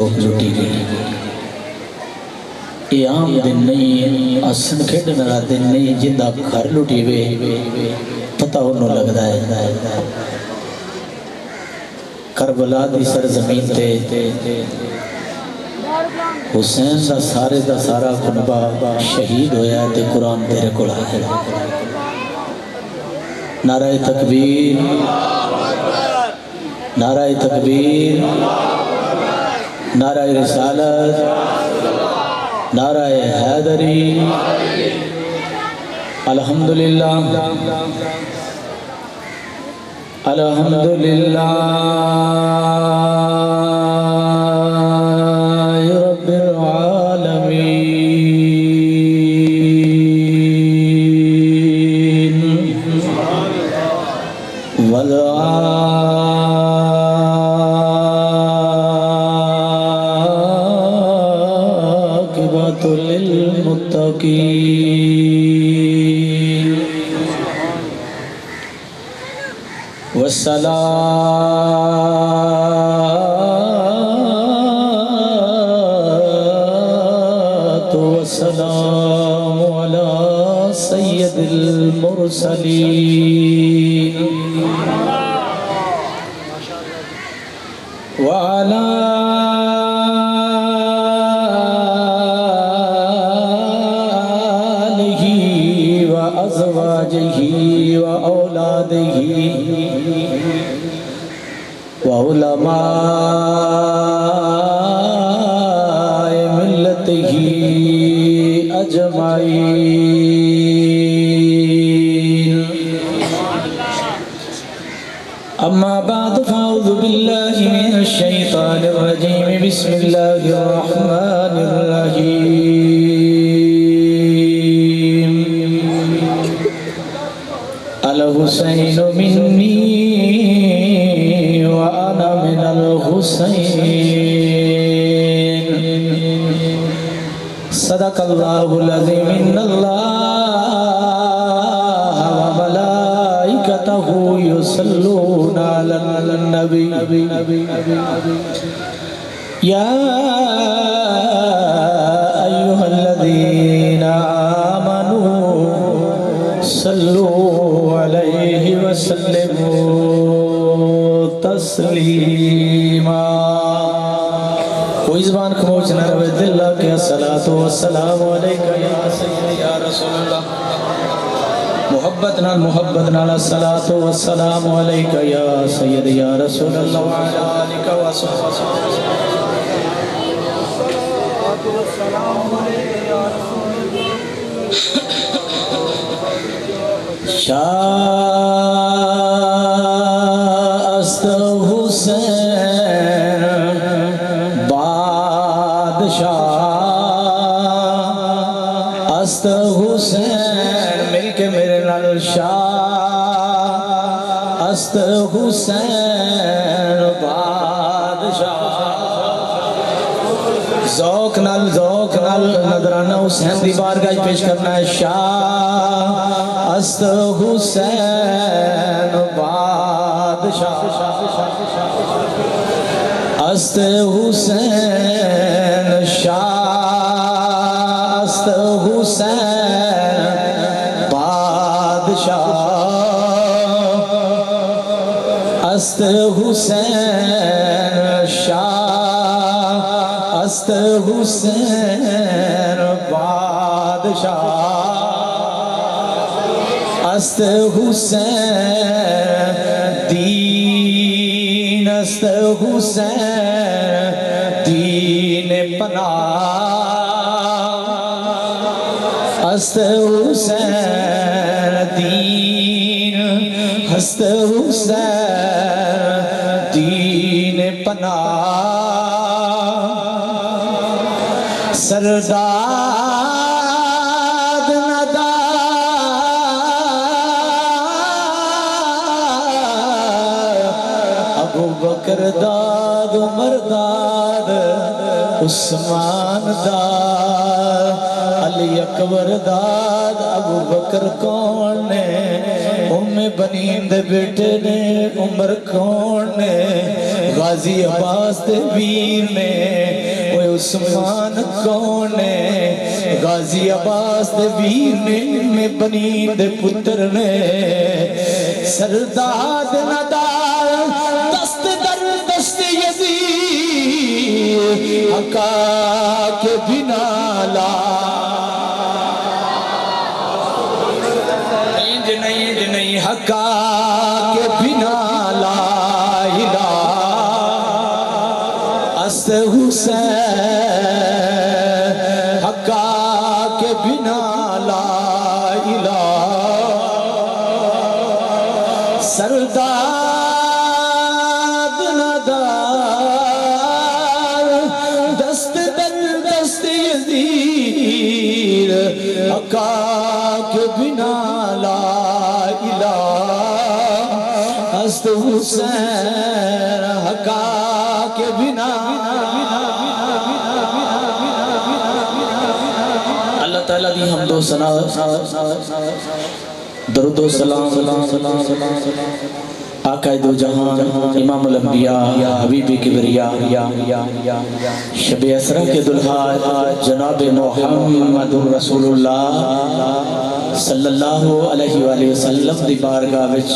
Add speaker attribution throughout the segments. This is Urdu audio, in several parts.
Speaker 1: لٹی گئی یہ عام دن نہیں اسن کھیڈن والا دن نہیں جندا گھر لٹی وے پتہ انہوں لگدا ہے کربلا دی سرزمین تے حسین دا سارا کنبہ شہید ہویا تے قرآن تیرے کول ہے نعرہ تکبیر نعرہ تکبیر نعرہ رسالت نعرہ حیدری الحمدللہ الحمدللہ رب العالمین والعاقبۃ للمتقین والصلاة والسلام على سید المرسلین وعلى آلہ وأزواجہ وأولادہ وعلماء ملتہ اجمعین اما بعد فاعوذ باللہ من الشیطان الرجیم بسم اللہ الرحمن الرحیم الحسین منی وأنا من الحسين صدق الله العظيم إن الله وملائكته يصلون على النبي يا أيها الذين آمنوا صلوا عليه وسلموا تسلیما کوئی زبان خموش نہ رہے دل کے الصلاۃ والسلام علیکہ یا سید یا رسول اللہ محبت نال الصلاۃ والسلام علیکہ یا سید یا رسول اللہ وعلی آلہ وصحبہ والسلام علیکہ یا رسول اللہ حسین بادشاہ است حسین مل کے میرے نال شاہ است حسین بادشاہ ذوق نال نظرانہ حسین دی بارگاہ پیش کرنا ہے شاہ است حسین بادشاہ است حسین شاہ است حسین بادشاہ است حسین شاہ است حسین بادشاہ است حسین دین است حسین دین پناہ است حسین دین است حسین دین پناہ سرداد ندا ابو بکر داد عمر داد عثمان داد علی اکبر داد ابو بکر کون نے بنین دے بیٹے نے عمر کون نے غازی عباس دے ویر نے عثمان کون ہے غازی عباس دے ویر نے میں بنی دے پتر نے سرداد ندار دست در دست یزید حقا کے بنا لا نہیں حقا کے بنا لا الہ است حسین حقا کے بنا لا الہ سرداد ندار دست در دست یزید حقا کے بنا لا است حسین حقا کے بنا اللہ تعالیٰ دی حمد و ثنا درود و سلام آقا دو جہان امام الانبیاء حبیب کبریاء شب اسرا کے دلہا جناب محمد رسول اللہ صلی اللہ علیہ وآلہ وسلم دی بارگاہ وچ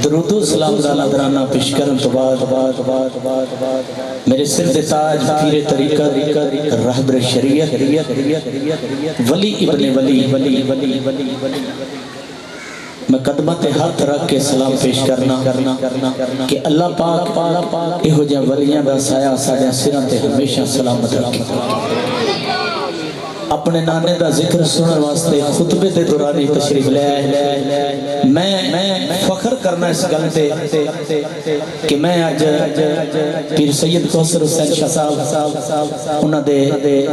Speaker 1: درود و سلام دا نظرانہ پیش کرن تو بعد میرے سر دے تاج پیر طریقہ رہبر شریعت ولی ابن ولی میں قدمت ہاتھ رکھ کے سلام پیش کرنا کہ اللہ پاک اہو جا ولیاں دا سایہ ساڑھے سران تے ہمیشہ سلامت رکھے اپنے نانے دا ذکر سنر واسطے خطبے دے دورانی تشریف لے آئے میں فخر کرنا اس گلتے کہ میں آج پیر سید کوثر حسین شاہ صاحب انہاں دے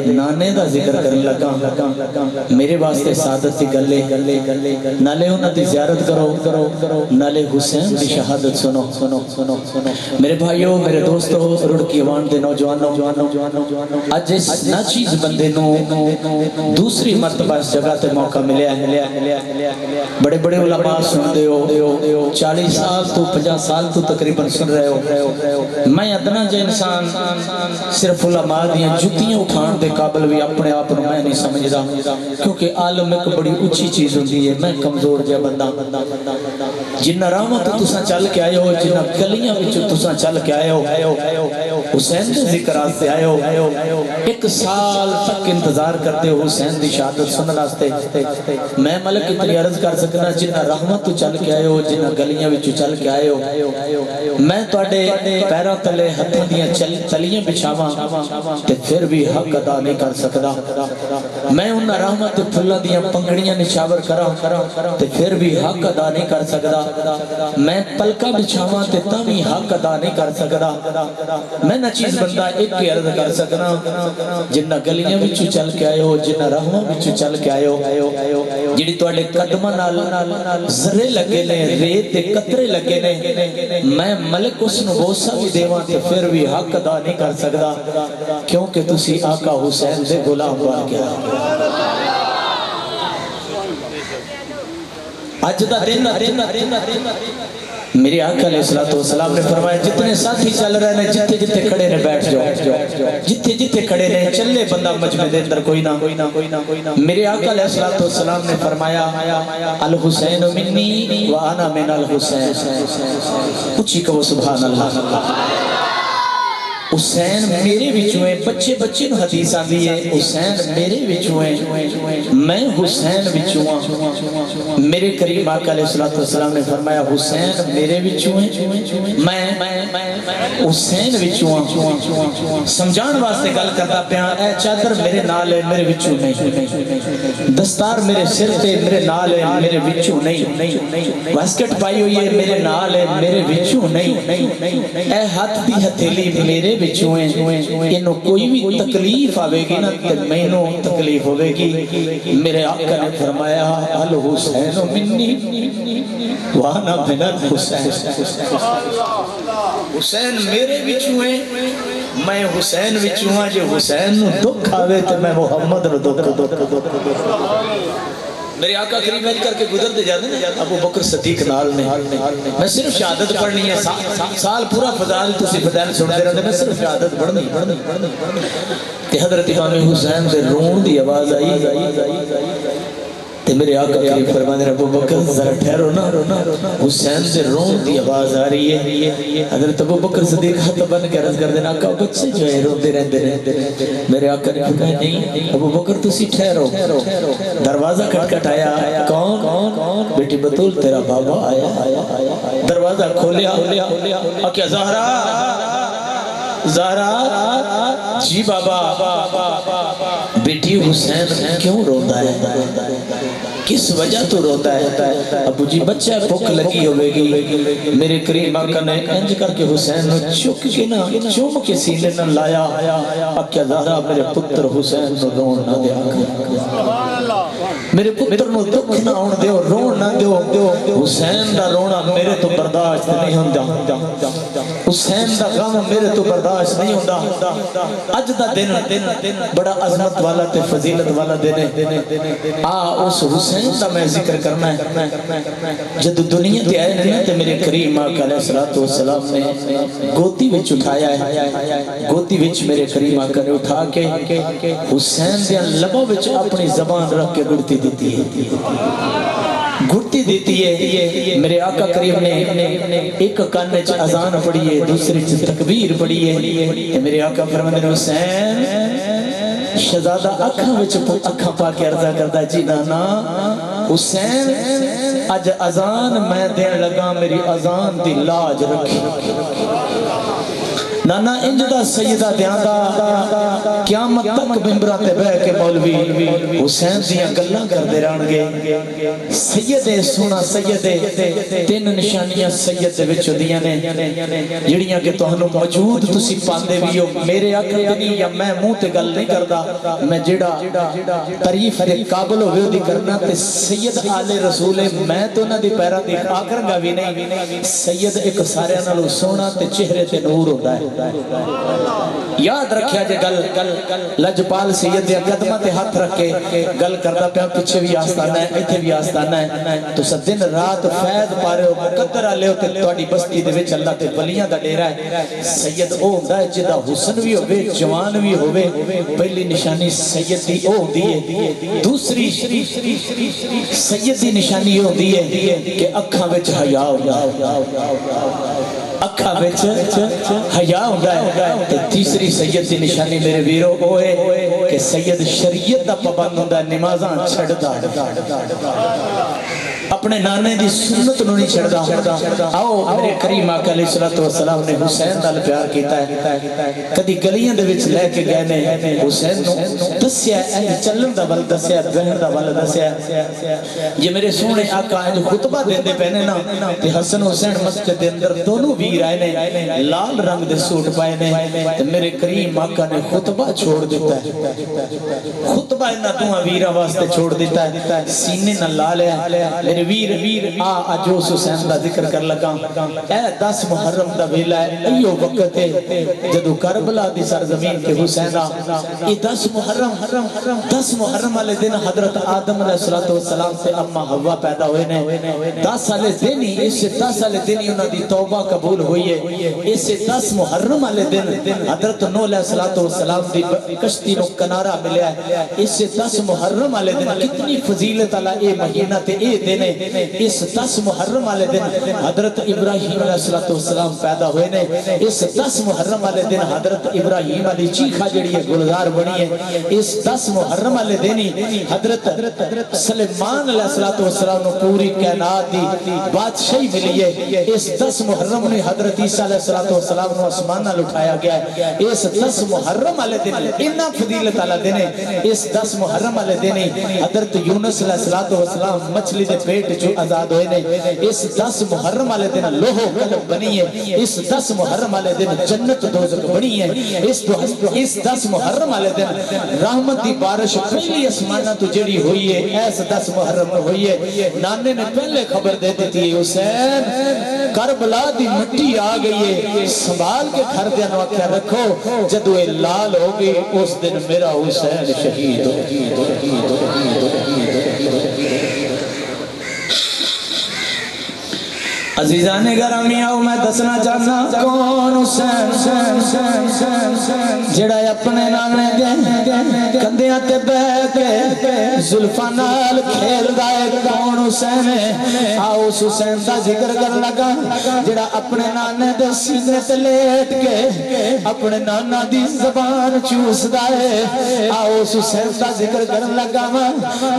Speaker 1: نانے دا ذکر کرنے لگا میرے واسطے سعادت دی گلے نالے انہاں دی زیارت کرو نالے حسین دی شہادت سنو میرے بھائیوں میرے دوستوں رڑکی عوام دے نوجوانوں آج اس ناچیز بندے نو دوسری مرتبہ اس جگہ تے موقع ملیا بڑے بڑے علماء سن دے ہو 40 سال تو 50 سال تو تقریباً سن رہے ہو میں ادنا جو انسان صرف علماء دیا جتیاں اٹھان دے قابل بھی اپنے آپ میں نہیں سمجھ رہا کیونکہ عالم ایک بڑی اچھی چیز ہوتی ہے میں کمزور جا بندہ جنہ راہوں تو تساں چل کے آئے ہو جنہ گلیاں وچ تساں چل کے آئے ہو حسین دے ذکر آستے آئے ہو 1 سال تک انتظار کرتے ہو حسین دی شہادت سنن واسطے میں ملک اتنی عرض کر سکنا جنہ رحمت تو چل کے آئے ہو جنہ گلیاں وچ چل کے آئے ہو میں تواڈے پیراں تلے ہتھاں دیاں تلیاں بچھاواں تے پھر بھی حق ادا نہیں کر سکدا میں انہاں رحمت تے پھلاں دیاں پنگڑیاں نچاور کراں تے پھر بھی حق ادا نہیں کر سکدا میں پلکا بچھاواں تے تاں بھی حق ادا نہیں کر سکدا میں نہ چیز بندہ ایک ہی عرض کر سکنا جنہ گلیاں وچ چل کے آئے ہو جنہ راہواں وچ چل کے آئے ہو جڑی تواڈے قدماں نال ذرے لگے نے ریت دے قطرے لگے نے میں ملک اس نو بوسا بھی دیواں تے پھر بھی حق ادا نہیں کر سکدا کیونکہ تسی آقا حسین دے غلام بن کے اج دا دن میرے آقا علیہ السلام نے فرمایا جتنے ساتھی چل رہے ہیں جتنے جتنے کھڑے نے بیٹھ جاؤ جتنے جتنے کھڑے نے چلے بندہ مجمع دے اندر کوئی نہ میرے آقا علیہ السلام نے فرمایا الحسین منی وانا من الحسین اچھی کہو سبحان اللہ حسین میرے بچوں ہیں بچے نو حدیث آندی ہے حسین میرے بچوں ہیں میں حسین بچوں ہوں میرے کریم آقا علیہ السلام نے فرمایا حسین میرے بچوں ہیں میں حسین بچوں ہوں سمجھان واسطے گل کرتا پیاں اے چادر میرے نال ہے میرے بچوں نہیں دستار میرے سر تے میرے نال ہے میرے بچوں نہیں واسکٹ پائی ہوئی ہے میرے نال ہے میرے بچوں نہیں اے ہاتھ دی ہتھیلی میرے بچوں ہیں انہوں کوئی بھی تکلیف آوے گی نا میں انہوں تکلیف ہوئے گی میرے آقا نے فرمایا الحسین منی وانا من الحسین حسین میرے بچوں ہیں میں حسین بچوں ہاں جو حسین نو دکھ آوے تو میں محمد نو دکھ میرے آقا کریم ایج کر کے گزر دے جاتے ہیں ابو بکر صدیق نال نے میں صرف شہادت پڑھنی ہے سال پورا فضائل تسی فضائل سنتے رہتے میں صرف شہادت پڑھنی کہ حضرت امام حسین سے رون دی آواز آئی تے میرے آقا کریم فرمانے ابو بکر ذرا ٹھہرو نا حسین سے رون دی آواز آ رہی ہے حضرت ابو بکر صدیق ہاتھ بن کے عرض کر دینا آقا بچے جو ہے روندے رہتے میرے آقا نے کہا نہیں ابو بکر تسی ٹھہرو دروازہ کھٹکھٹایا کون بیٹی بطول تیرا بابا آیا دروازہ کھولیا کیا زہرا جی بابا بیٹی حسین کیوں روتا ہے کس وجہ تو روتا ہے ابو جی بچہ بھوک لگی ہوئے گی میرے کریم آقا نے انج کر کے حسین نو چک کے نا چوم کے سینے نہ لایا اب کیا زہرا میرے پتر حسین نو رون نہ دیا میرے پتر نو دکھ نہ آن دیو رون نہ دیو حسین دا رونا میرے تو برداشت نہیں ہوندا حسین دا غم میرے تو برداشت نہیں ہوندا اج دا دن بڑا عظمت والا تے فضیلت والا دن اس حسین دا میں ذکر کرنا ہے جد دنیا تے آئے نہیں تے میرے کریم آقا علیہ السلام نے گوتی وچ اٹھایا ہے گوتی وچ میرے کریم آقا نے اٹھا کے حسین دے لبوں وچ اپنی زبان رکھ کے گھڑتی دیتی ہے میرے آقا کریم نے ایک کان وچ اذان پڑھی ہے دوسری وچ تکبیر پڑھی ہے میرے آقا فرماتے ہیں حسین شہزادہ اکھاں پا کے عرضہ کرتا جی نانا حسین اج اذان میں دین لگا میری اذان دی لاج رکھی نانا انجدہ سیدہ دیاندہ قیامت تک ممبرہ تے بہ کے مولوی حسین دیاں گلاں کر دے رانگے سیدے سونا سیدے تین نشانیاں سیدے وچو دیاں نے جڑیاں کہ تہنوں موجود تسی پاندے بھی ہو میرے آقا نہیں یا میں منہ تے گل نہیں کردا میں جڑا تعریف دے قابل ہوئے دی کرنا تے سید آل رسول میں تو نہ دی پیرا دی آکرنگا بھی نہیں سید ایک سارے نالو سونا تے چہرے تے نور ہوتا ہے یاد رکھیا جے گل لجپال سید دے قدمہ تے ہاتھ رکھ کے گل کردا پیا پیچھے بھی آستانہ ہے ایتھے بھی آستانہ ہے تو سب دن رات فیض پا رہے ہو مقدر آلے ہو تے تواڈی بستی دے وچ اللہ تے ولیاں دا ڈیرا ہے سید او ہوندا ہے جدا حسن بھی ہوے جوان بھی ہوے پہلی نشانی سید دی او ہوندی ہے دوسری سید دی نشانی ہوندی ہے کہ اکھاں وچ حیا ہوندا اکھاں وچ حیا ہوندا ہے تے تیسری سید دی نشانی میرے ویرو او ہے کہ سید شریعت دا پابند ہوندا ہے نمازاں چھڑدا اپنے نانے دی سنت نو نہیں چھڑدا آؤ میرے کریم آقا علیہ السلام نے حسین نال پیار کیتا ہے کدی گلیاں دے وچ لے کے گئے نے حسین نو دسیا اے چلن دا ول دسیا بہن دا ول دسیا یہ میرے سونے آقا اے خطبہ دیندے پہنے نا تے حسن حسین مسجد دے اندر دونوں ویر آئے نے لال رنگ دے سوٹ پائے نے تے میرے کریم آقا نے خطبہ چھوڑ دیتا ہے خطبہ انہاں دوہاں ویراں واسطے چھوڑ دیتا ہے سینے نہ لا لیا میرے ویر آجوس حسین دا ذکر کر لگا اے 10 محرم دا ویلا ہے ایو وقت ہے جدو کربلا دی سرزمین کے حسینہ یہ 10 محرم والے دن حضرت آدم علیہ السلام سے اما حوا پیدا ہوئے نے 10 سالے دن ہی اس سے 10 سالے دن ہی انہوں دی توبہ قبول ہوئی ہے اس سے 10 محرم والے دن حضرت نوح علیہ السلام دی کشتی نو کنارہ ملیا ہے اس سے 10 محرم والے دن کتنی فضیلت علی اے مہینہ تے اے دن اس 10 محرم والے دن حضرت ابراہیم علیہ السلام پیدا ہوئے نے اس 10 محرم والے دن حضرت ابراہیم علی چیخا جڑی ہے گلزار بنی ہے اس 10 محرم والے دن ہی حضرت سلیمان علیہ السلام نے پوری کائنات دی بادشاہی ملی ہے اس 10 محرم نے حضرت عیسیٰ علیہ السلام نے آسمان نال اٹھایا گیا ہے اس 10 محرم والے دن اتنا فضیلت والا دن ہے اس 10 محرم والے دن ہی حضرت یونس علیہ السلام مچھلی دے پیٹ جو آزاد ہوئے نے اس 10 محرم والے دن لوہو قلم بنی ہے اس 10 محرم والے دن جنت دوزخ بنی ہے اس 10 محرم والے دن رحمت دی بارش پہلی اسمانہ تو جڑی ہوئی ہے ایس 10 محرم میں ہوئی ہے نانے نے پہلے خبر دے دیتی ہے حسین کربلا دی مٹی آ گئی ہے سنبھال کے گھر دے نوکہ رکھو جدو اے لال ہوگی اس دن میرا حسین شہید ہوگی عزیزان گرامی آؤ میں دسنا چاہنا کون حسین جڑا اپنے نانے دے کندیاں تے بیٹھ کے زلفاں نال کھیلدا ہے کون حسین ہے آؤ اس حسین دا ذکر کر لگا جڑا اپنے نانے دے سینے تے لیٹ کے اپنے نانا دی زبان چوسدا ہے آؤ اس حسین دا ذکر کر لگا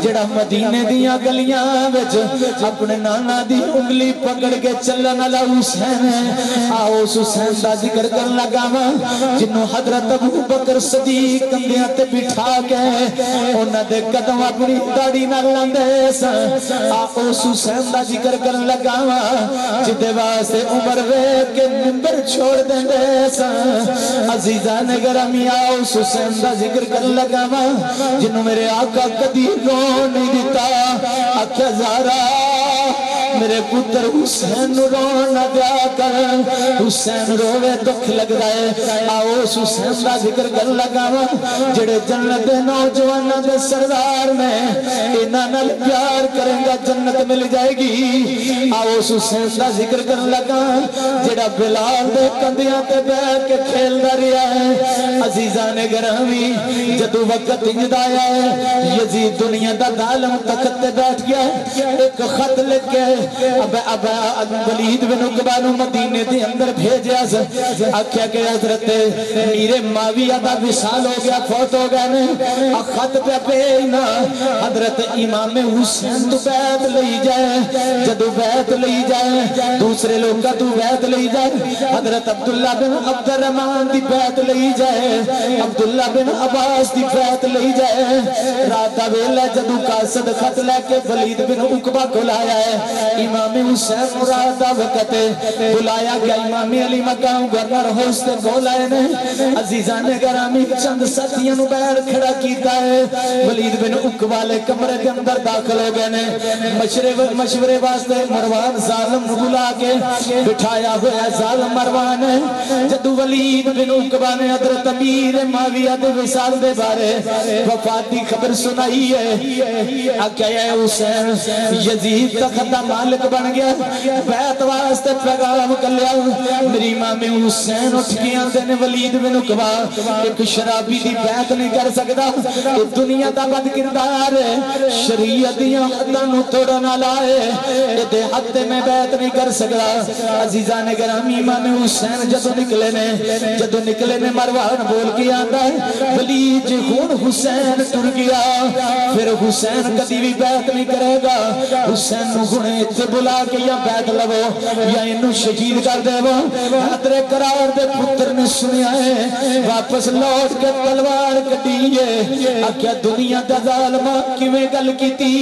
Speaker 1: جڑا مدینے دیاں گلیاں وچ اپنے نانا دی انگلی پکڑ کے چلن والا حسین ہے آؤ اس حسین دا ذکر کر لگا جنوں حضرت ابو بکر صدیق کندھیاں تے بٹھا کے انہاں دے قدم اپنی داڑھی نال لاندے سن آؤ اس حسین دا ذکر کر لگا جدے واسطے عمر ویکھ کے منبر چھوڑ دیندے سن عزیزان گرامی آؤ اس حسین دا ذکر کر لگا جنوں میرے آقا کدی رون نہیں دیتا آکھیا زہرا میرے پتر حسین رون نہ دیا کر حسین روے دکھ لگ رہے آؤ اس حسین دا ذکر کر لگا جڑے جنت دے نوجوانوں دے سردار نے انہاں نال پیار کریں گا جنت مل جائے گی آؤ اس حسین دا ذکر کر لگا جڑا بلال دے کندھیاں تے بیٹھ کے کھیلدا رہیا ہے عزیزان گرامی جدوں وقت انجدا آیا ہے یزید دنیا دا ظالم تخت تے بیٹھ گیا ایک خط لکھ کے اب ولید بن عقبہ نو مدینے دے اندر بھیجیا آکھیا کہ حضرت میرے معاویہ دا وصال ہو گیا فوت ہو گئے نے خط پہ بھیجنا حضرت امام حسین تو بیعت لئی جائے جدو بیعت لئی جائے دوسرے لوگ کا تو بیعت لئی جائے حضرت عبداللہ بن عبد الرحمن دی بیعت لئی جائے عبداللہ بن عباس دی بیعت لئی جائے رات دا ویلا جدو قاصد خط لے کے ولید بن عقبہ کو لایا ہے امام حسین مراد وقت بلایا گیا امام علی مقام گورنر ہوستے بولائے نے عزیزان گرامی چند ساتھیاں نو باہر کھڑا کیتا ہے ولید بن عقبہ لے کمرے کے اندر داخل ہو گئے نے مشورے واسطے مروان ظالم نو بلا کے بٹھایا ہوا ظالم مروان ہے جدو ولید بن عقبہ نے حضرت امیر معاویہ دے وصال دے بارے وفات دی خبر سنائی ہے آکھیا ہے حسین یزید تخت دا مالک بن گیا بیعت واسطے پیغام کر لیا میری امام حسین اٹھ کے آندے نے ولید بن عقبہ ایک شرابی دی بیعت نہیں کر سکتا کہ دنیا دا بد کردار ہے شریعت دیاں حداں نو توڑن والا ہے تے حد تے میں بیعت نہیں کر سکتا عزیزان گرامی امام حسین جدو نکلے نے مروان بول کے آندا ہے ولید جی خون حسین ٹر گیا پھر حسین کدی بھی بیعت نہیں کرے گا حسین نو گنے تے بلا کے یا بیعت لو یا انہوں شہید کر دے وہ حضر قرار دے پتر نے سنیا ہے واپس لوٹ کے تلوار کٹیے آکھیا دنیا دا ظالمہ کیویں گل کیتی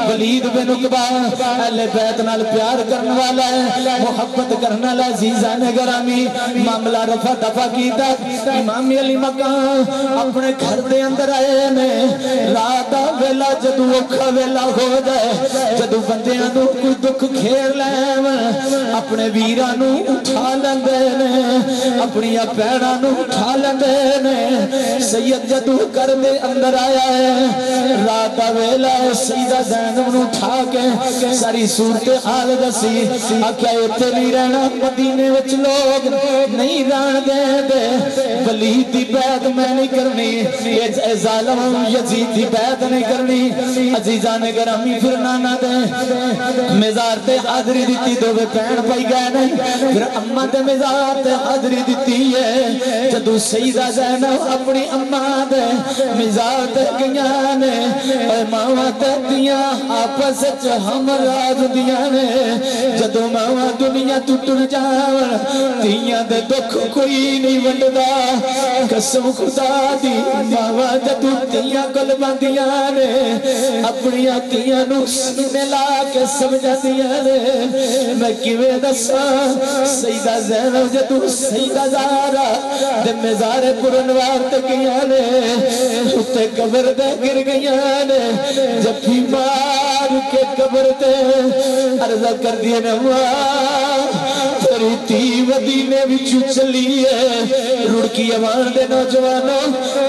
Speaker 1: ولید بن عقبہ اہل بیت نال پیار کرنے والا ہے محبت کرنے والا عزیزان گرامی معاملہ رفع دفع کیتا امام علی مقام اپنے گھر دے اندر آئے نے رات دا ویلا جدو اوکھا ویلا ہو جائے جدو بندیاں نو کوئی دکھ کھیر لے اپنے ویرانو اٹھا لندے نے اپنی پیرانو اٹھا لندے نے سید جدو کر دے اندر آیا ہے رات ویلا سیدہ زینب نو اٹھا کے ساری صورتحال دسی آکھیا ایتھے نہیں رہنا مدینے وچ لوگ نہیں رہن دے ولید دی بیعت میں نہیں کرنی اے ظالم یزید دی بیعت نہیں کرنی عزیزان گرامی پھر نانا دے مزار تے حاضری دیتی دووے پین پائی گئے نہیں پھر اماں تے مزار تے حاضری دیتی ہے جدو سیدہ زینب اپنی اماں دے مزار تے گیاں نے اے ماواں تے دیاں آپس وچ ہمراز دیاں نے جدو ماواں دنیا تو ٹر جاون دیاں دے دکھ کوئی نہیں ونڈدا قسم خدا دی ماواں جدو دیاں کول باندیاں نے اپنی تیاں نو سینے لا کے سمجھا دیا نے میں کیویں دساں سیدہ زینب جدو سیدہ زہرا دے مزار پرنوار تے گیاں نے اتے قبر دے گر گیاں نے جب بھی مار کے قبر تے عرض کر دیے نوا تیری تی مدینے وچوں چلی ہے رڑکی آوان دے نوجوانوں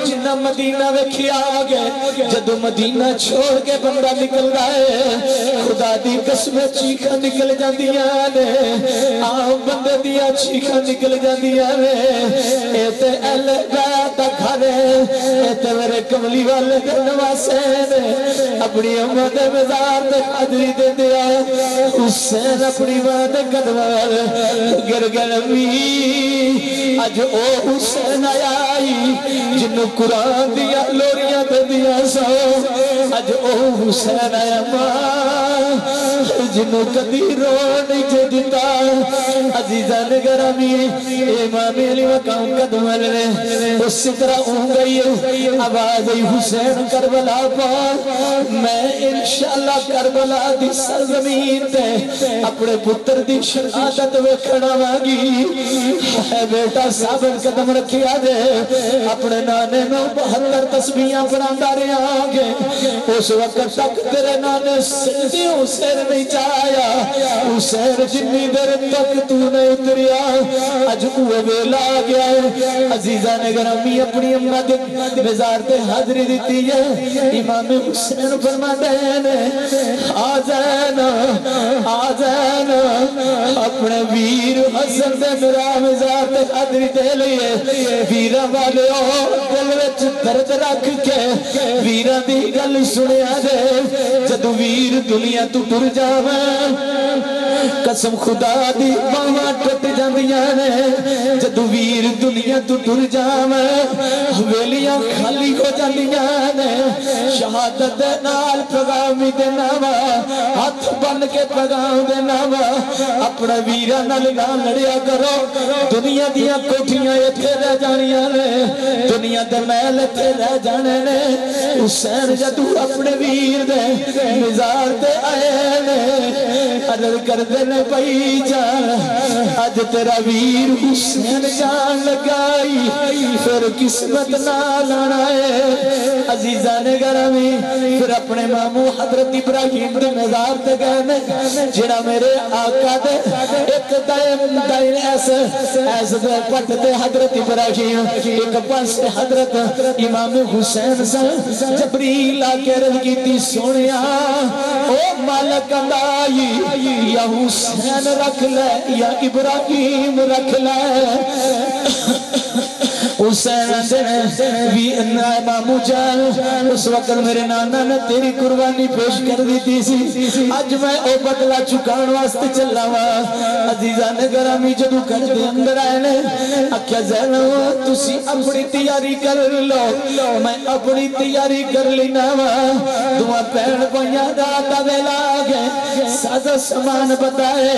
Speaker 1: جنہ مدینہ ویکھیا گئے جدو مدینہ چھوڑ کے بندہ نکل رہا ہے خدا دی قسم چیخاں نکل جاندیاں نے عام بندے دیا چیخاں نکل جاندیاں نے اے تے اہل بیت دا گھر ہے اے تے میرے کملی والے دے نواسے نے اپنی اماں دے مزار تے حاضری دے دیا حسین اپنی ماں دے قدماں گر امی اج او حسین آئی جنو قرآن دیا لوریاں دے دیا سو اج او حسین آیا ماں جنو کدی رو نہیں جے دیتا عزیزان گرامی امام علی مقام قدم لے اس طرح ہوں گئی آواز حسین کربلا پا میں انشاءاللہ کربلا دی سرزمین تے اپنے پتر دی شہادت ویکھنا مانگی اے بیٹا ثابت قدم رکھیا دے اپنے نانے میں 72 تسبیحاں پڑھاندا رہیا گے اس وقت تک تیرے نانے سجدیوں سر نہیں چایا حسین جنی دیر تک تو نہیں اتریا اج اوہ ویلا آ گیا ہے عزیزان گرامی اپنی اماں دے مزار تے حاضری دیتی ہے امام حسین فرماتے ہیں آ جانا اپنے ویر حسن دے میرا مزار تے حاضری دے لئے ویرہ والے دل وچ درد رکھ کے ویرہ دی گل سنیا دے جدو ویر دنیا تو ٹر جاویں قسم خدا دی باواں ٹٹ جاندیاں نے جدو ویر دنیا تو ٹر جاویں حویلیاں خالی ہو جاندیاں نے شہادت دے نال پیغامی دے ناوا ہاتھ بن کے پیغام دے ناوا اپنا ویراں نال لڑیا کرو دنیا دیاں کوٹھیاں ایتھے رہ جانیاں نے دنیا دے محل ایتھے رہ جانے نے حسین جدو اپنے ویر دے مزار تے آئے نے عرض کر دینے پئی جان اج تیرا ویر حسین جان لگائی پھر قسمت نہ لانا ہے عزیزان گرامی پھر اپنے مامو حضرت ابراہیم دے مزار تے گئے جڑا میرے آقا دے ایک دائن ایسے دے پٹ تے حضرت ابراہیم ایک پاس حضرت امام حسین سن جبریل آ کے رض کیتی سونیا او مالک اندائی یا حسین رکھ لے یا ابراہیم رکھ لے حسین دن مامو جان اس وقت میرے نانا نے تیری قربانی پیش کر دیتی سی آج میں او بدلا چکان واسطے چلا ہوا عزیزان گرامی جدو کر دے اندر آئے نے اکھیا زینو تسی اپنی تیاری کر لو میں اپنی تیاری کر لینا ہوا دعا پہن پہنیا داتا ویلا گئے سازا سامان بتائے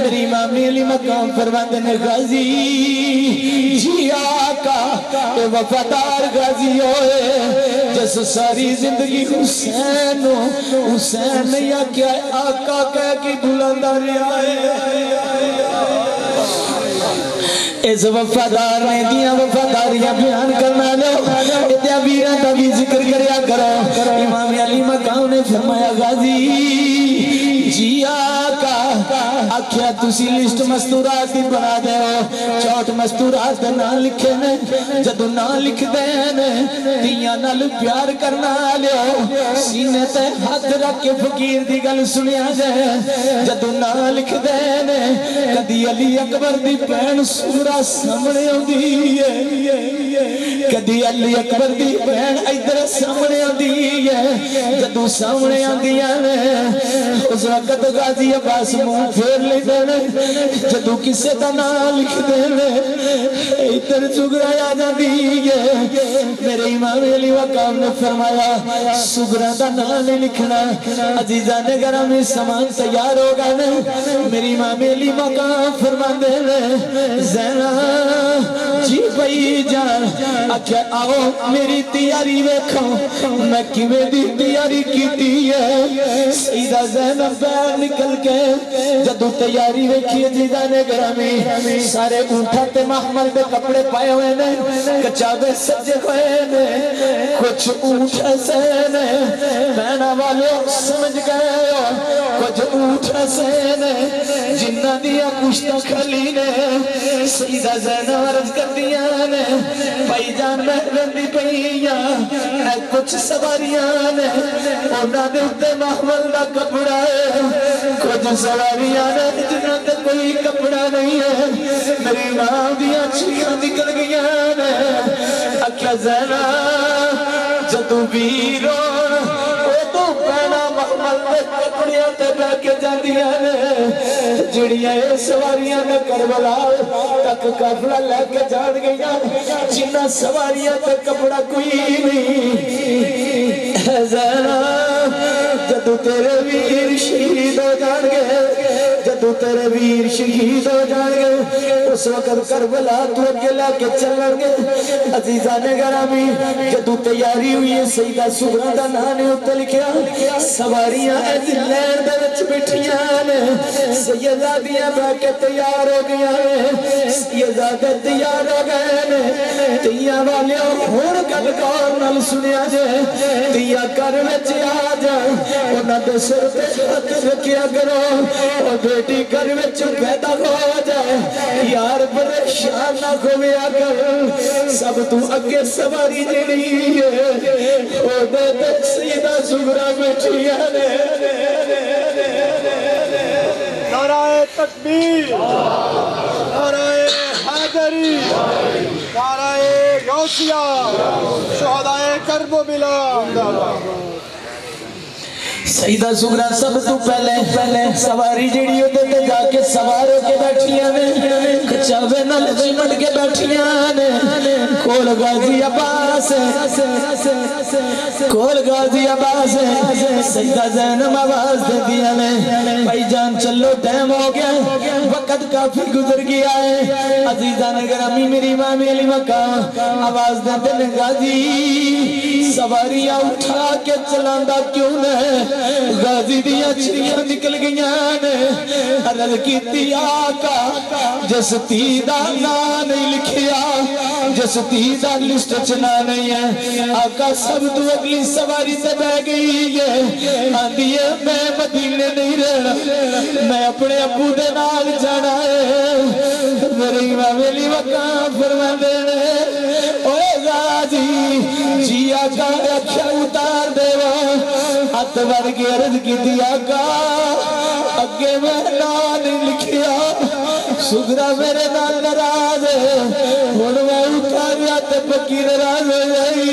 Speaker 1: میری مامی علی مقام فرماندے نے غازی جی آقا اے وفادار غازی ہوئے جس ساری زندگی حسین حسین یا کیا آقا کہہ کی بلندہ رہا ہے اس وفادار نے دیا وفاداریاں بیان کرنا لو اتیا ویران دا بھی ذکر کریا کرو امام علی مقام نے فرمایا غازی جی آقا آکھیا تسی لسٹ مستورات دی بنا دے ہو چوٹ مستورات نہ لکھے نے جدو نہ لکھ دے نے تیاں نال پیار کرنا لیو سینے تے ہاتھ رکھ کے فقیر دی گل سنیا جائے جدو نہ لکھ دے نے کدی علی اکبر دی پین سورا سامنے ہوندی ہے کدی علی اکبر دی پین ادھر سامنے ہوندی ہے جدو سامنے آندیاں نے اس وقت غازی عباس منہ پھیر لے دینے جدو کسے دا نام لکھ دینے ادھر سگرہ یاد دیئے میرے امام علی وقام نے فرمایا سگرہ دا نام نہیں لکھنا عزیزان گرامی سامان تیار ہو گئے میری امام علی وقام فرما دینے زینہ جی بھائی جان اکھے آؤ میری تیاری ویکھو میں کیویں دی تیاری کی دی ہے سیدہ زینب بیر نکل کے جدو تیاری ویکھی عزیزان گرامی سارے اونٹاں تے محمل دے کپڑے پائے ہوئے نے کچاوے سجے ہوئے نے کچھ اونٹ ایسے نے بہنا والے سمجھ گئے ہو کچھ اونٹ ایسے نے جنہ دیا پشتہ کھلی نے سیدہ زینب عرض کر دیا نے بھائی جان محرم دی پہیاں اے کچھ سواریاں نے اونا دے اتے محمل دا کپڑا ہے کچھ سواریاں نے جنہ تے کوئی کپڑا نہیں ہے میری ماں دیا چھیاں نکل گیا نے اکھا زینہ جدو بیرون او تو پہنا محمل دے کپڑیاں تے بہ کے جاندیاں نے جڑیاں اے سواریاں نے کربلا تک قافلہ لے کے جان گیا جنہ سواریاں تے کپڑا کوئی نہیں اے زینہ جدو تیرے ویر شہید ہو جان گے جدو تیرے ویر شہید ہو جان گے اس وقت کربلا تو اکیلا کے چلن گے عزیزان گرامی جدو تیاری ہوئی ہے سیدہ سغرا دا نانے اتنے لکھیا سواریاں ایج لین دے وچ بٹھیاں نے سیدادیاں بہ کے تیار ہو گیا نے سیدادے تیار ہو گئے نے تیاں والے ہون گل کور نال سنیا جے تیاں کر وچ آ جا انہاں دے سر تے ہاتھ رکھیا کرو او بیٹی گھر وچ پیدا ہو جائے یار پریشان نہ ہویا کر سب تو اگے سواری جڑی ہے او دے تے سیدہ سغرا بیٹھی ہے
Speaker 2: نعرہ تکبیر نعرہ حیدری نعرہ غوثیہ شہدائے کرب و ملاد
Speaker 1: سیدہ سغرا سب تو پہلے سواری جڑی ہوتے تے جا کے سوار ہو کے بیٹھیاں نے کچاوے نال چمٹ کے بیٹھیاں نے کول غازی عباس کول غازی عباس سیدہ زینب آواز دے دیا نے بھائی جان چلو ٹائم ہو گیا وقت کافی گزر گیا ہے عزیزان گرامی میری امام علی مقام آواز دے نے غازی سواریاں اٹھا کے چلاندا کیوں نے غازی دیا چڑیاں نکل گئیاں نے عرض کیتی آقا جس تیدہ نا نہیں لکھیا جس تیدہ لسٹ چنا نہیں ہے آقا سب تو اگلی سواری سے بہ گئی ہے آندھی ہے میں مدینے نہیں رہنا میں اپنے ابو دے نال جانا ہے میرے امام علی مقام فرما دینے اوے غازی جی آقا اکھا اتار دے ہاتھ بڑھ کے عرض کی دیا کا اگے میں نام لکھیا سغرا میرے نال ناراض ہے ہن میں اتاریا تے پکی ناراض ہو جائی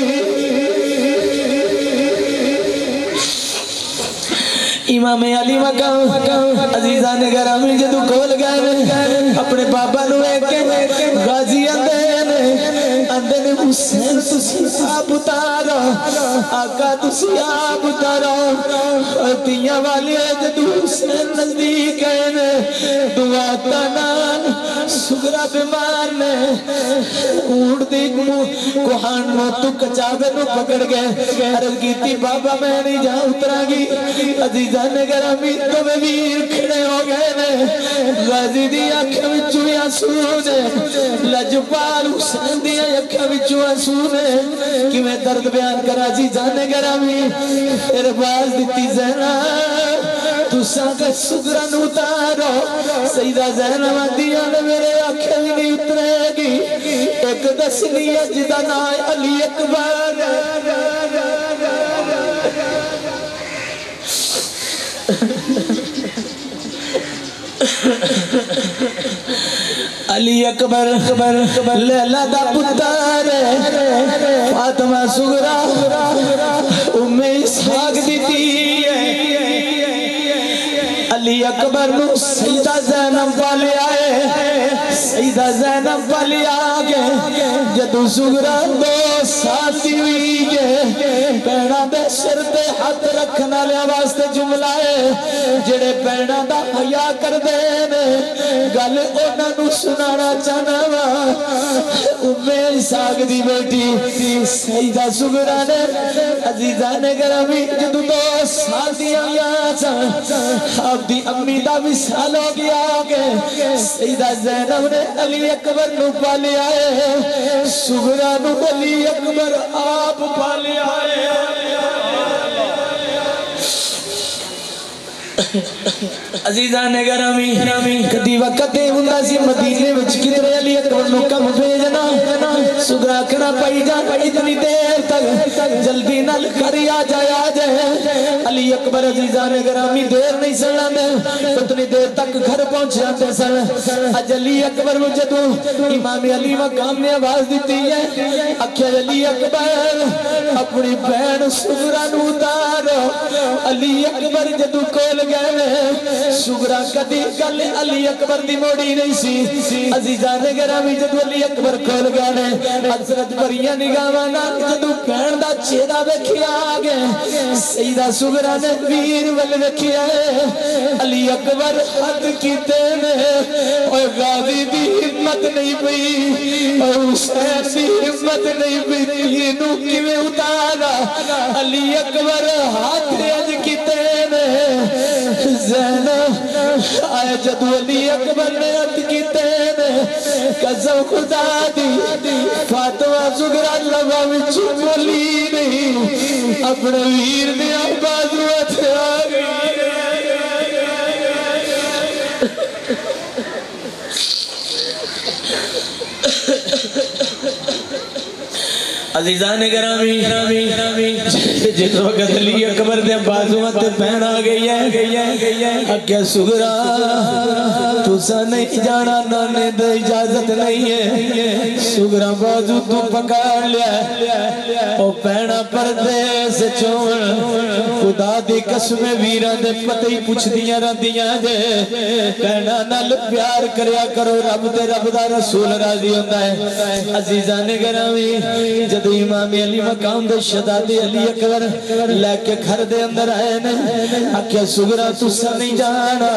Speaker 1: امام علی مقام عزیزان گرامی جدو کھول گئے اپنے بابا نو ایک غازی اندے نے حسین تسی آپ اتارو آقا تسی آپ اتارو تیاں والی جدو حسین نزدیک گئے دعا تنان سغرا بیمار نے اونٹ دی کوہان نو تو کچاوے نو پکڑ گئے عرض کیتی بابا میں نہیں جا اترا گی عزیزان گرامی تو میں ویر کھڑے ہو گئے نے غازی دی آنکھیں وچوں آنسو نے لجپال حسین دی آنکھیں وچوں آنسو نے کہ میں درد بیان کرا عزیزان گرامی پھر باز دیتی زینب تساں کا سغرا نو اتارو سیدہ زینب دیا نے میرے آنکھیں بھی نہیں اترے گی ایک دسنی اجدہ نائے علی اکبر علی اکبر لیلہ دا پتر فاطمہ سغرا ام اسحاق دیتی علی اکبر نو سیدہ زینب والے آئے سیدہ زینب والے آگے جدو سغرا دو ساتھی ہوئی پیڑاں دے سر تے ہاتھ رکھن والے واسطے جملہ ہے جڑے پیڑاں دا حیا کردے نے گل انہاں نوں سنانا چاہنا وا ساگ دی بیٹی سیدہ سغرا نے عزیزان گرامی جدوں 2 سال دی آپ دی امی دا وصال ہو گیا کہ سیدہ زینب نے علی اکبر نو پالیا ہے سغرا نو علی اکبر آپ پالیا ہے عزیزان گرامی کدی وقت ہوندا سی مدینے وچ کدھر علی اکبر نو کم بھیجنا سغرا کنا پئی جا اتنی دیر تک جلدی نال کری آ جائے علی اکبر عزیزان گرامی دیر نہیں سلاندے اتنی دیر تک گھر پہنچ جاتے سن اج علی اکبر نو جدوں امام علی مقام نے آواز دتی ہے آکھیا علی اکبر اپنی بہن سغرا نو اتار علی اکبر جدوں کول گئے سغرا کدی گل علی اکبر دی موڑی نہیں سی عزیزان گرامی جدوں علی اکبر کول گئے حضرت بریاں نگاہاں نال جدوں بہن دا چہرہ ویکھیا گئے سیدہ سغرا نے ویر ول ویکھیا علی اکبر حد کیتے نے اوے غازی دی ہمت نہیں پئی او حسین دی ہمت نہیں پئی نو کیویں اتارا علی اکبر ہاتھ اج کیتے نے زینب آئے جدو علی اکبر نے عد کیتے نے قسم خدا دی فاطمہ سغرا لبا وچ بولی نہیں اپنے ویر دی بازو تے آ گئی عزیزان گرامی جس وقت علی اکبر دے بازویں تے پہن آ گئی ہے اکھیا سغرا تساں نہیں جانا نانے دے اجازت نہیں ہے سغرا بازو تو پکڑ لیا او پہنا پردیس چون خدا دی قسم ویراں دے پتہ ہی پوچھدیاں رہندیاں جے کہنا نال پیار کریا کرو رب تے رب دا رسول راضی ہوندا ہے عزیزان گرامی جدوں امام علی مقام دے شہزادے علی اکبر لے کے گھر دے اندر آئے نے آکھیا سغرا تساں نہیں جانا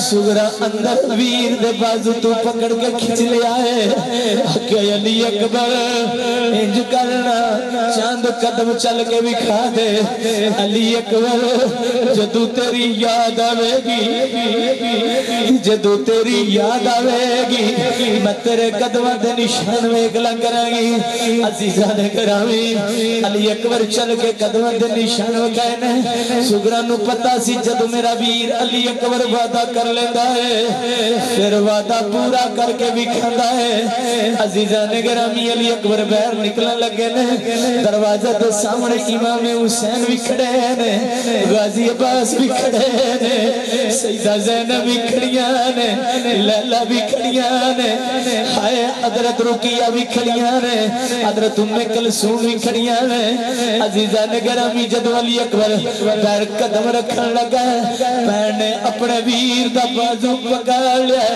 Speaker 1: سغرا اندر ویر دے بازو تو پکڑ کے کھچ لیا ہے آکھیا علی اکبر انج کرنا چاند قدم چل کے بھی کھا دے علی اکبر جدو تیری یاد آوے گی جدو تیری یاد آوے گی میں تیرے قدمہ دے نشان ویکھلا کراں گی عزیزان گرامی علی اکبر چل کے قدمہ دے نشان وکھائے نے سغرا نو پتہ سی جدو میرا ویر علی اکبر وعدہ کر لیندا ہے پھر وعدہ پورا کر کے بھی کھاندا ہے عزیزان گرامی علی اکبر باہر نکلن لگے نے دروازے دے سامنے امام حسین بھی کھڑے نے غازی عباس بھی کھڑے نے سیدہ زینب بھی کھڑیاں نے لیلا بھی کھڑیاں نے ہائے حضرت رقیہ بھی کھڑیاں نے حضرت ام کلثوم بھی کھڑیاں نے عزیزان گرامی جدو علی اکبر پیر قدم رکھن لگا میں نے اپنے ویر دا بازو پکڑ لیا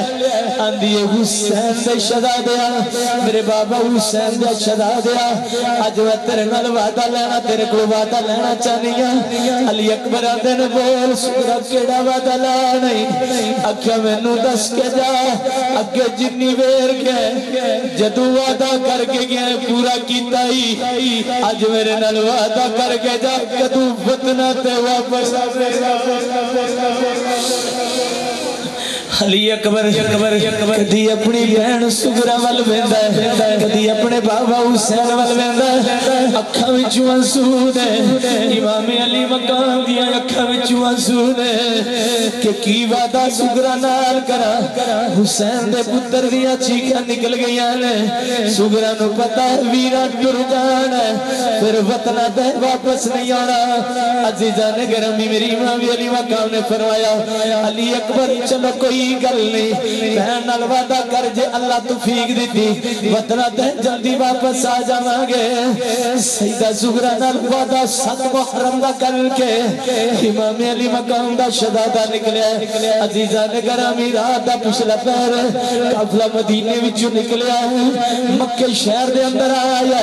Speaker 1: آندھی حسین دے شہزادیا میرے بابا حسین دے شہزادیا اج میں تیرے نال وعدہ لینا تیرے کو وعدہ لینا چاہنی ہاں علی اکبر آندے نے بول سغرا کیڑا وعدہ لا نہیں آکھیا مینوں دس کے جا اگے جنی ویر گئے جدو وعدہ کر کے گئے پورا کیتا ہی اج میرے نال وعدہ کر کے جا کدو فتنہ تے واپس علی اکبر کدی اپنی بہن سغرا ول ویندا ہے کدی اپنے بابا حسین ول ویندا ہے اکھاں وچوں آنسو نے امام علی مقام دی اکھاں وچوں آنسو نے کہ کی وعدہ سغرا نال کرا حسین دے پتر دیاں چیخاں نکل گئیاں نے سغرا نو پتہ ویرا ٹر جانا پھر وطن تے واپس نہیں آنا عزیزان گرامی میری امام علی مقام نے فرمایا علی اکبر چلو کوئی کوئی گل نہیں بہن نال وعدہ کر جے اللہ توفیق دیتی وطنہ تے جلدی واپس آ جاواں گے سیدہ زہرا نال وعدہ 7 محرم دا کر کے امام علی مقام دا شہادہ نکلیا عزیزان گرامی رات دا پچھلا پہر قافلہ مدینے وچوں نکلیا مکہ شہر دے اندر آیا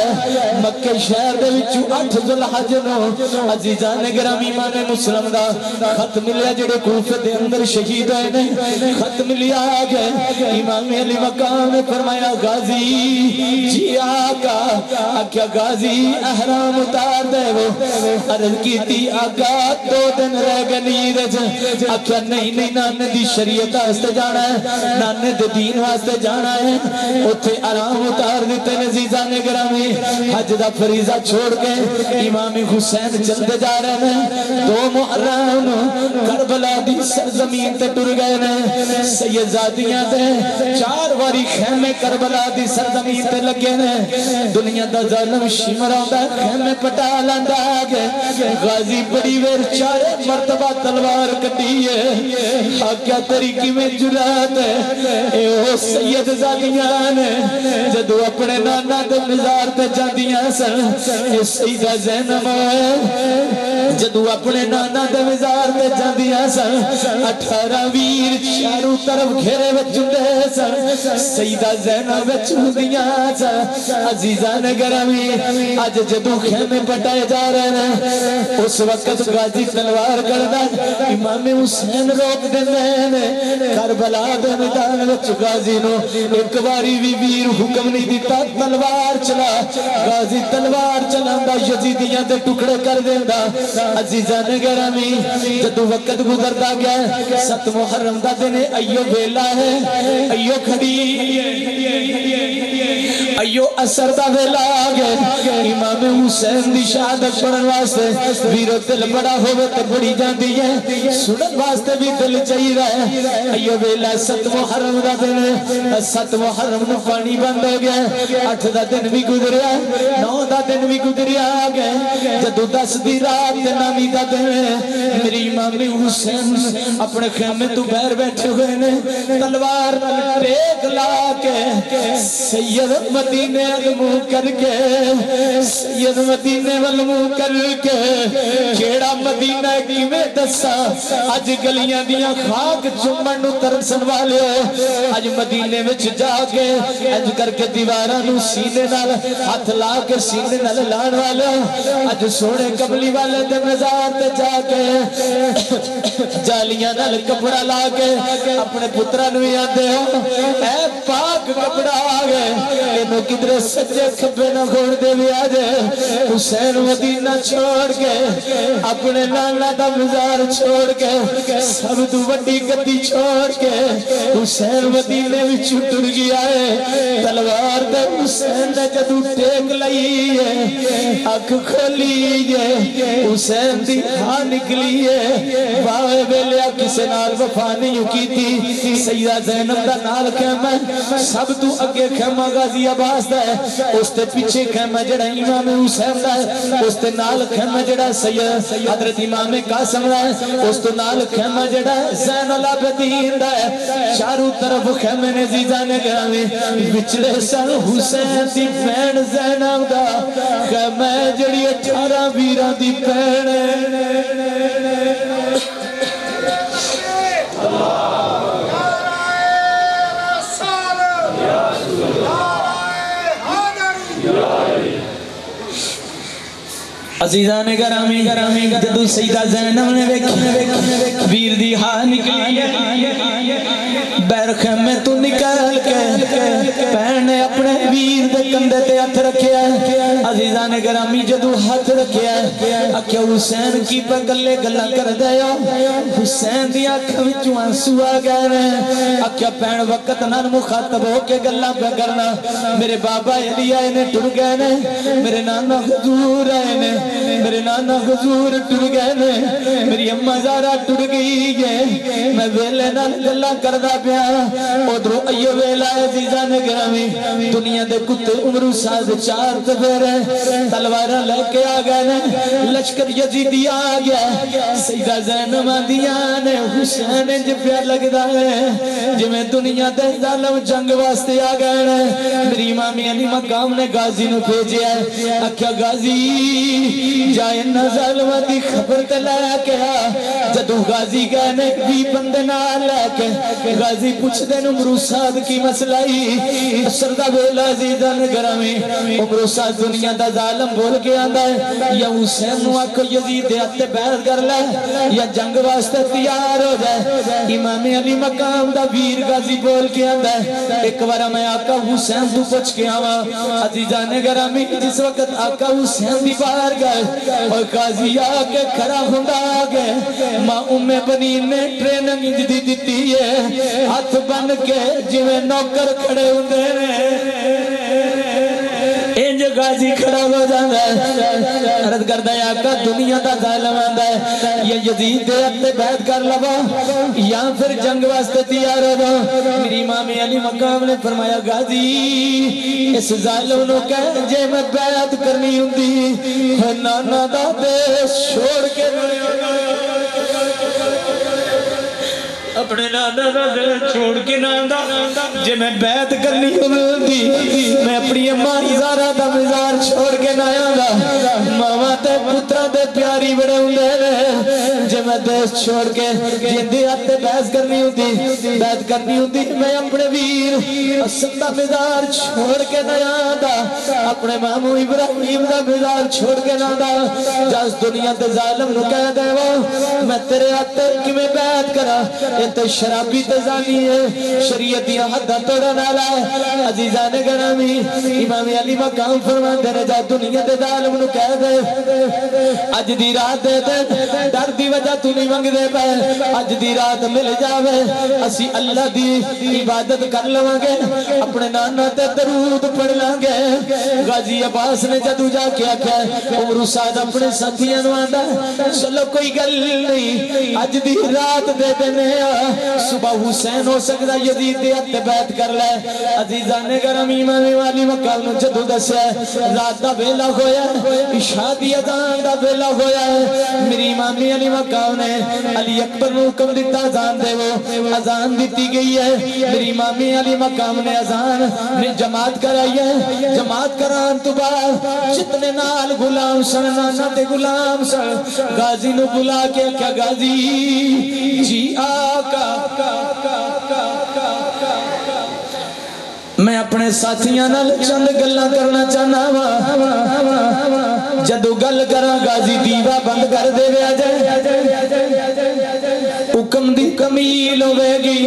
Speaker 1: مکہ شہر دے وچوں 8 ذوالحج نو عزیزان گرامی امام مسلم دا خط ملیا جڑے کوفے دے اندر شہید ہوئے نے خط ملیا گئے امام علی مقام نے فرمایا غازی جی آقا آکھیا غازی احرام اتار دے وہ عرض کی تھی آقا 2 دن رہ گئے نیرج آکھیا نہیں نانے دی شریعت واسطے جانا ہے نانے دے دین واسطے جانا ہے اتھے آرام اتار دیتے عزیزان گرامی حج دا فریضہ چھوڑ کے امام حسین چلتے جا رہے ہیں 2 محرم کربلا دی سرزمین تے ٹر گئے نے سیدزادیاں تے 4 واری خیمے کربلا دی سرزمین تے لگے نے دنیا دا ظالم شمر آندا خیمے پٹا لاندا گئے غازی بڑی ویر 4 مرتبہ تلوار کٹی ہے آکیا تیری کی میں جرات ہے اے او سید زادیاں نے جدو اپنے نانا دے مزار تے جاندیاں سن اے سیدہ زینب جدو اپنے نانا دے مزار تے جاندیاں سن 18 ویر چاروں طرف گھیرے وچھندے سن سیدہ زینب وچھندیاں سن عزیزان گرامی آج جدو خیمے پٹائے جا رہے ہیں اس وقت غازی تلوار کردا امام حسین روک دیندے کربلا دے میدان وچ غازی نو ایک باری بھی ویر حکم نہیں دیتا تلوار چلا غازی تلوار چلاندا یزیدیاں دے ٹکڑے کر دیندا عزیزان گرامی جدو وقت گزردا گیا 7 محرم دا دن ایو ویلا ہے ایو کھڑی ایو اثر دا ویلا آگئے امام حسین دی شہادت پڑھن واسطے ویرو دل بڑا ہوئے تے بڑی جاندی ہے سنن واسطے بھی دل چاہی رہے ایو ویلا 7 محرم دا دن 7 محرم نو پانی بند ہو گیا 8 دا دن بھی گزریا 9 دا دن بھی گزریا آگئے جدو 10 دی رات نامی دا دن میری امام حسین اپنے خیمے تو بیر بیٹھے ہوئے نے تلوار ٹیک لا کے سید مدینے علمو کر کے سید مدینے علمو کر کے کیڑا مدینہ کی میں دسا آج گلیاں دیاں خاک چمن نو ترسن والے آج مدینے میں جا کے آج کر کے دیواراں نو سینے نال ہاتھ لا کے سینے نال لان والے آج سونے قبلی والے دے مزار تے جا کے جالیاں نال کپڑا لا کے اپنے پترہ نو آندے ہو اے پاک کپڑا آگئے انہوں کدھر سجے کھبے نہ گھوڑ دے بھی آجے حسین مدینہ چھوڑ کے اپنے نانا دا مزار چھوڑ کے سب تو بڑی گدی چھوڑ کے حسین مدینہ بھی چھٹر گیا ہے تلوار دے حسین نے جدو ٹیک لئی ہے آنکھ کھولی ہے حسین دی ہاں نکلی ہے باوے بیلیا کسے نال وفا نہیں کی تھی سیدہ زینب دا نال خیمہ سب تو اگے خیمہ غازی عباس دا ہے اس تے پیچھے خیمہ جڑا امام حسین دا ہے اس تے نال خیمہ جڑا سید حضرت امام قاسم دا ہے اس تو نال خیمہ جڑا زین العابدین دا ہے چاروں طرف خیمہ نے زیزانے گرامی بچڑے سن حسین دی بین زینب دا خیمہ جڑی 18 ویران دی بین عزیزان گرامی جدو سیدہ زینب نے ویکھی ویر دی ہاں نکلی بیر خیمے تو نکل کے پہنے اپنے ویر دے کندے تے ہاتھ رکھیا عزیزان گرامی جدو ہاتھ رکھیا آکھیا حسین کی پہ گلے گلا کر دے حسین دی آنکھ وچوں آنسو آ گئے آکھیا پہن وقت نال مخاطب ہو کے گلا پہ کرنا میرے بابا علی آئے نے ٹر گئے نے میرے نانا حضور آئے نے میرے نانا حضور ٹر گئے نے میری اما زارا ٹر گئی ہے میں ویلے نال گلاں کردا پیا ادھر ایو ویلا عزیزاں نے گرامی دنیا دے کتے عمر ساز چار تفیرے تلواراں لے کے آ گئے نے لشکر یزیدی آ گیا سیدہ زینب آندیاں نے حسین انج پیا لگدا ہے جویں دنیا دے ظالم جنگ واسطے آ گئے نے میری امامی علی مقام نے غازی نو بھیجیا ہے آکھیا غازی جائے نہ ظالماں دی خبر تے لے کے آ جدوں غازی گئے نے 20 بندے نال لے کے غازی پوچھدے نو مروساد کی مسئلہ ہی اثر دا ویلا عزیزاں نے گرامی مروساد دنیا دا ظالم بول کے آندا ہے یا حسین نو آکھو یزید دے ہتھ بیعت کر لے یا جنگ واسطے تیار ہو جائے امام علی مقام دا ویر غازی بول کے آندا ہے ایک بار میں آقا حسین تو پوچھ کے آواں عزیزاں نے گرامی جس وقت آقا حسین دی باہر گئے اور غازی آ کے کھڑا ہوندا آ گئے ماں ام بنی نے ٹریننگ دی دتی ہے ہاتھ بن کے جویں نوکر کھڑے ہوندے نے انج غازی کھڑا ہو جاندا ہے عرض کردا ہے آقا دنیا دا ظالم آندا ہے یہ یزید دے ہتھ بیعت کر لوا یا پھر جنگ واسطے تیار ہو جاؤ میری امام علی مقام نے فرمایا غازی اس ظالم نو کہہ جے میں بیعت کرنی ہوندی نانا دا دیش چھوڑ کے اپنے نانا دا چھوڑ کے نانا جے میں بیعت کرنی ہوندی میں اپنی اماں زارا دا مزار چھوڑ کے نہ آندا ماواں تے پتراں دے پیاری بڑے ہوندے نے جے میں دیش چھوڑ کے جیندے ہتھ بیعت کرنی ہوندی میں اپنے ویر حسن دا مزار چھوڑ کے نہ آندا اپنے مامو ابراہیم دا مزار چھوڑ کے نہ آندا جس دنیا تے ظالم نو کہہ دے میں تیرے ہتھ کیویں بیعت کراں تے شرابی تے زانی ہے شریعت دی حد توڑن والا ہے عزیزان گرامی امام علی مقام فرماندے نے جا دنیا دے ظالم نو کہہ دے اج دی رات دے ڈر دی وجہ تو نہیں منگدے پے اج دی رات مل جاوے اسی اللہ دی عبادت کر لواں گے اپنے نانا تے درود پڑھ لاں گے غازی عباس نے جدو جا کے آکھیا عمر سعد اپنے ساتھیاں نو آندا چلو کوئی گل نہیں اج دی رات دے دینے صبح حسین ہو سکتا یزید دے ہتھ بیعت کر لے عزیزان گرامی امام علی مقام نو جدو دسیا رات دا ویلا ہویا عشاء دی اذان دا ویلا ہویا میری امام علی مقام نے علی اکبر نو حکم دیتا اذان دے وہ اذان دیتی گئی ہے میری امام علی مقام نے اذان میں جماعت کرائی ہے جماعت کران تو بعد جتنے نال غلام سن نانا تے غلام سن غازی نو بلا کے کیا غازی جی آقا میں اپنے ساتھیاں نال چند گلاں کرنا چاہنا وا جدو گل کراں غازی دیوا بند کر دے وے حکم دی کمیل ہوے گی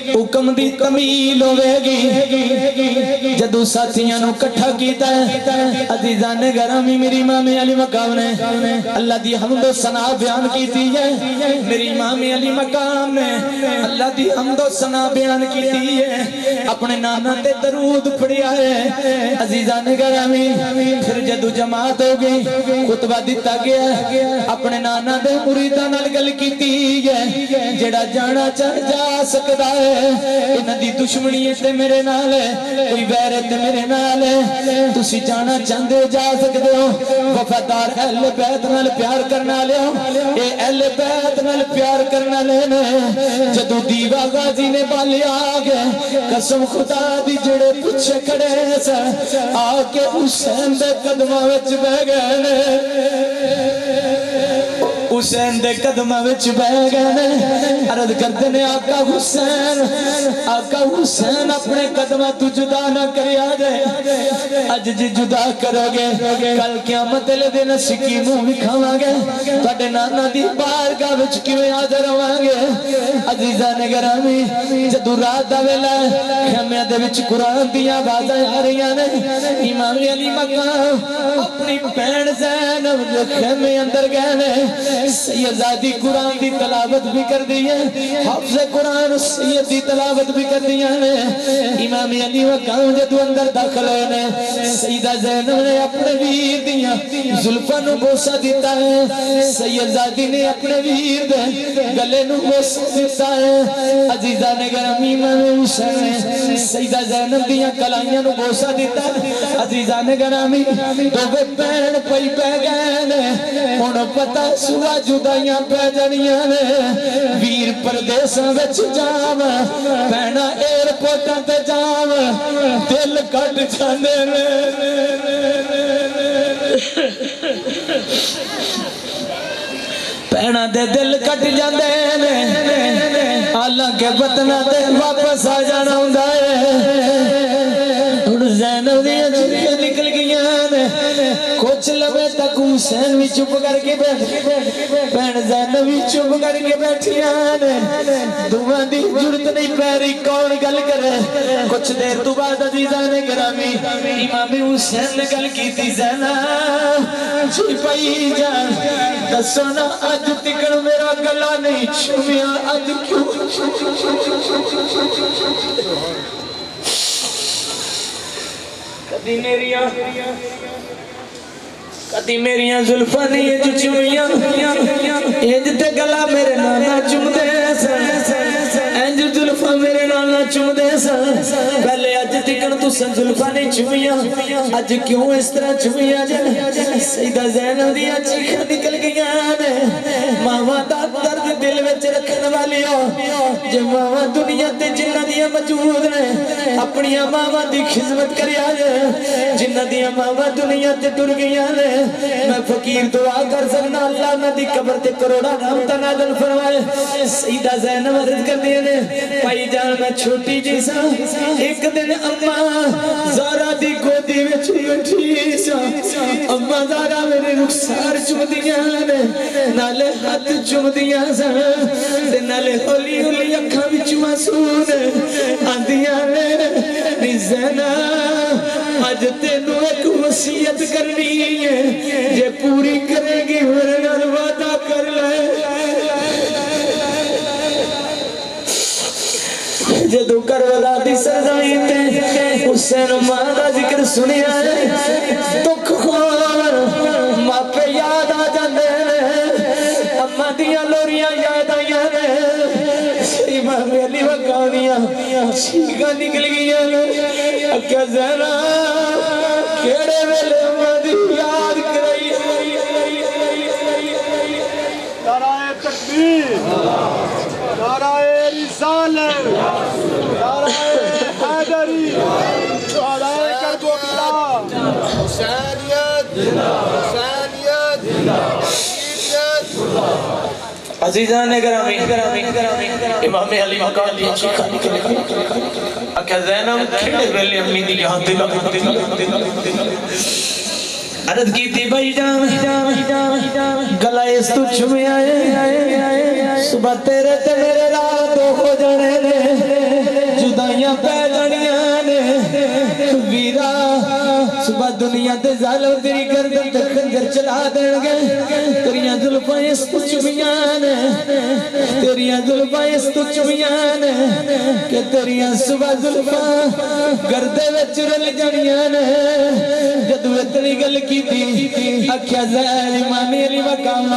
Speaker 1: حکم دی کمیل ہوے گی جدو ساتھیاں نو اکٹھا کیتا ہے عزیزان گرامی میری امام علی مقام نے اللہ دی حمد و ثنا بیان کیتی ہے میری امام علی مقام نے اللہ دی حمد و ثنا بیان کیتی ہے اپنے نانا تے درود پڑھیا ہے عزیزان گرامی پھر جدو جماعت ہو گئی خطبہ دیتا گیا اپنے نانا دے مریداں نال گل کیتی ہے جڑا جانا چاہ جا سکدا ہے انہاں دی دشمنی تے میرے نال ہے کوئی ویر تے میرے نال ہے تسی جانا چاہندے جا سکدے ہو وفادار اہل بیت نال پیار کرن والے ہو اے اہل بیت نال پیار کرن والے نے جدو دیوا غازی نے بالیا گئے قسم خدا دی جڑے پچھے کھڑے سن آ کے حسین دے قدماں وچ بیٹھ گئے نے حسین دے قدماں وچ بیٹھ گئے نے عرض کردے نے آقا حسین اپنے قدماں تو جدا نہ کریا جائے اج جی جدا کرو گے کل قیامت دے دن سکی منہ وکھاواں گے تواڈے نانا دی بارگاہ وچ کیویں حاضر ہوواں گے عزیزان گرامی جدو رات دا ویلا خیمے دے وچ قرآن دیاں آوازاں آ رہیاں نے امام علی مقام اپنی بہن زینب جو خیمے اندر گئے سیدزادی قرآن دی تلاوت بھی کر دی ہے حافظ قرآن سید دی تلاوت بھی کر دی ہے امام علی وقام جدو اندر داخل ہوئے سیدہ زینب نے اپنے ویر دیا زلفہ نو بوسہ دیتا ہے سیدزادی نے اپنے ویر دے گلے نو بوسہ دیتا ہے عزیزہ نے گرامی امام حسین سیدہ زینب دیا کلائیاں نو بوسہ دیتا ہے عزیزہ نے گرامی دوے پین پئی پہ گئے نے انہوں پتہ سوا جدائیاں پہ جنیاں نے ویر پردیساں وچ جام پہنا ایرپورٹاں تے جام دل کٹ جاندے نے پہنا دے دل کٹ جاندے نے اللہ کے وطنہ تے واپس آ جانا ہوندا ہے زینب دی اجلیاں نکل گیاں نے کچھ لمحے تک حسین بھی چپ کر کے بیٹھ بہن زینب بھی چپ کر کے بیٹھیاں نے دعا دی جرت نہیں پیری کون گل کرے کچھ دیر تو بعد عزیزان گرامی امام حسین نے گل کی تھی زینب جی پئی جان دسو نا اج تکڑ میرا گلا نہیں چومیا اج کیوں کدی میریاں زلفاں نہیں جو چومیاں انج تے گلا میرے نانا چوم دے انج زلفاں میرے نانا چوم دے پہلے اج تکن تو سن زلفاں نہیں چومیاں اج کیوں اس طرح چومیاں جے سیدہ زینب دی چیخاں نکل گیاں نے ماواں دا درد دل وچ رکھن والی ہو جے ماواں دنیا تے جنہاں دیاں موجود نے اپنی ماواں دی خدمت کریا جے جنہاں دیاں ماواں دنیا تے ٹر گیاں نے میں فقیر دعا کر سکنا اللہ نہ دی قبر تے کروڑا رحمت نازل فرمائے سیدہ زینب عرض کر دیے نے بھائی جان میں چھوٹی جی سا ایک دن اماں زارا دی گودی وچ بیٹھی سا اماں زارا میرے رخسار چوم دیاں نے نالے ہاتھ چوم دیاں سا تے نالے ہولی ہولی اکھاں وچ آنسو آندیاں نے نی زینب اج تینوں ایک وصیت کرنی ہے جے پوری کرے گی میرے نال وعدہ کر لے جدو کربلا دی سرزمین تے حسین ماں دا ذکر سنیا ہے دکھ خوار ماپے یاد آ جاندے اماں دیاں لوریاں یاد آئیاں نے امام علی وقانیاں چیخاں نکل گیاں نے اکھا زینب کیڑے ویلے اماں دی یاد کرائی
Speaker 2: نعرہ تکبیر نعرہ رسالت نعرہ حیدری شہدائے کربلا حسینیت حسینیت
Speaker 1: عزیزان گرامی امام علی مقام دی چیخاں نکل اکھا زینب کھڑے ویلے امی دی یاد عرض کی تھی بھائی جان گلہ اس تو چمے آئے صبح تیرے تے میرے رات ہو جانے نے جدائیاں پہ جانیاں نے ویرا صبح دنیا تے ظالم تیری گردن تے خنجر چلا دیں گے تیریاں زلفاں اس تو چمیاں نے تیریاں زلفاں اس تو چمیاں نے کہ تیریاں صبح زلفاں گردے وچ رل جانیاں نے جدو اتنی گل کی تھی اکھیا زین امام علی مقام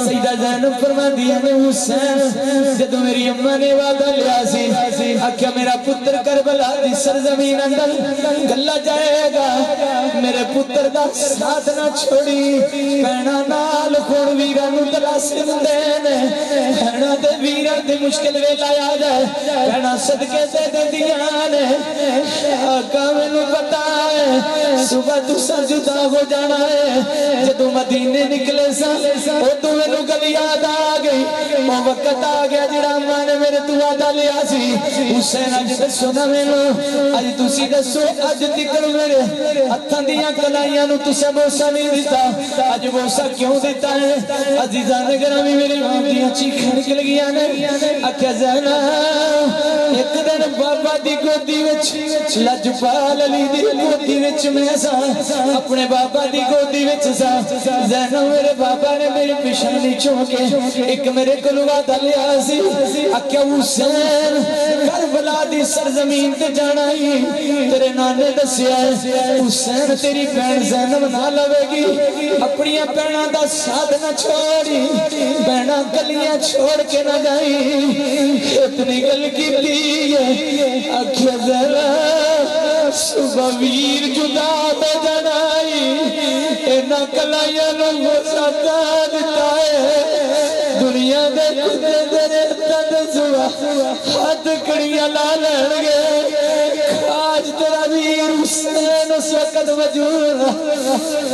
Speaker 1: سیدہ زینب فرما دیا میں حسین جدو میری اماں نے وعدہ لیا سی اکھیا میرا پتر کربلا دی سرزمین اندر گلہ جائے گا میرے پتر دا ساتھ نہ چھوڑی پہنا نال خون ویران تلاسم دینے پہنا دے ویران دے مشکل وے لایا جائے پہنا صدقے سے دے دیانے آقا میں نو پتا ہے صبح تو سا جدا ہو جانا ہے جدو مدینے نکلے سا او تو میں نو گل یاد آگئی وہ وقت آگیا جڑا ماں نے میرے تو وعدہ لیا سی حسین اج دسو نا میں نو اج تسی دسو اج تکر میرے ہتھاں دیاں کلائیاں نو تسے بوسا نہیں دیتا اج بوسا کیوں دیتا ہے عزیزان گرامی میری ماں دیاں چیخاں نکل گیا نے اکھیا زینب ایک دن بابا دی گودی وچ لجپال علی دی گودی وچ میں سا اپنے بابا دی گودی وچ سا زینو میرے بابا نے میری پیشانی چوکے ایک میرے کلوہ دلیا سی اکیا حسین کربلا دی سرزمین تے جانا ہی تیرے نانے دسیا ہے حسین تیری بہن زینب نہ لوے گی اپنی بہناں دا ساتھ نہ چھوڑی بہناں گلیاں چھوڑ کے نہ جائی اتنی گل کی دیئے اکھیا ذرا صبح ویر جدا دے جنائی اینا کلائیاں نو ساتا دیتا ہے دنیا دے کتے دے تد زوا ہاتھ کڑیاں لا لڑگے آج تیرا ویر حسین اس وقت وجود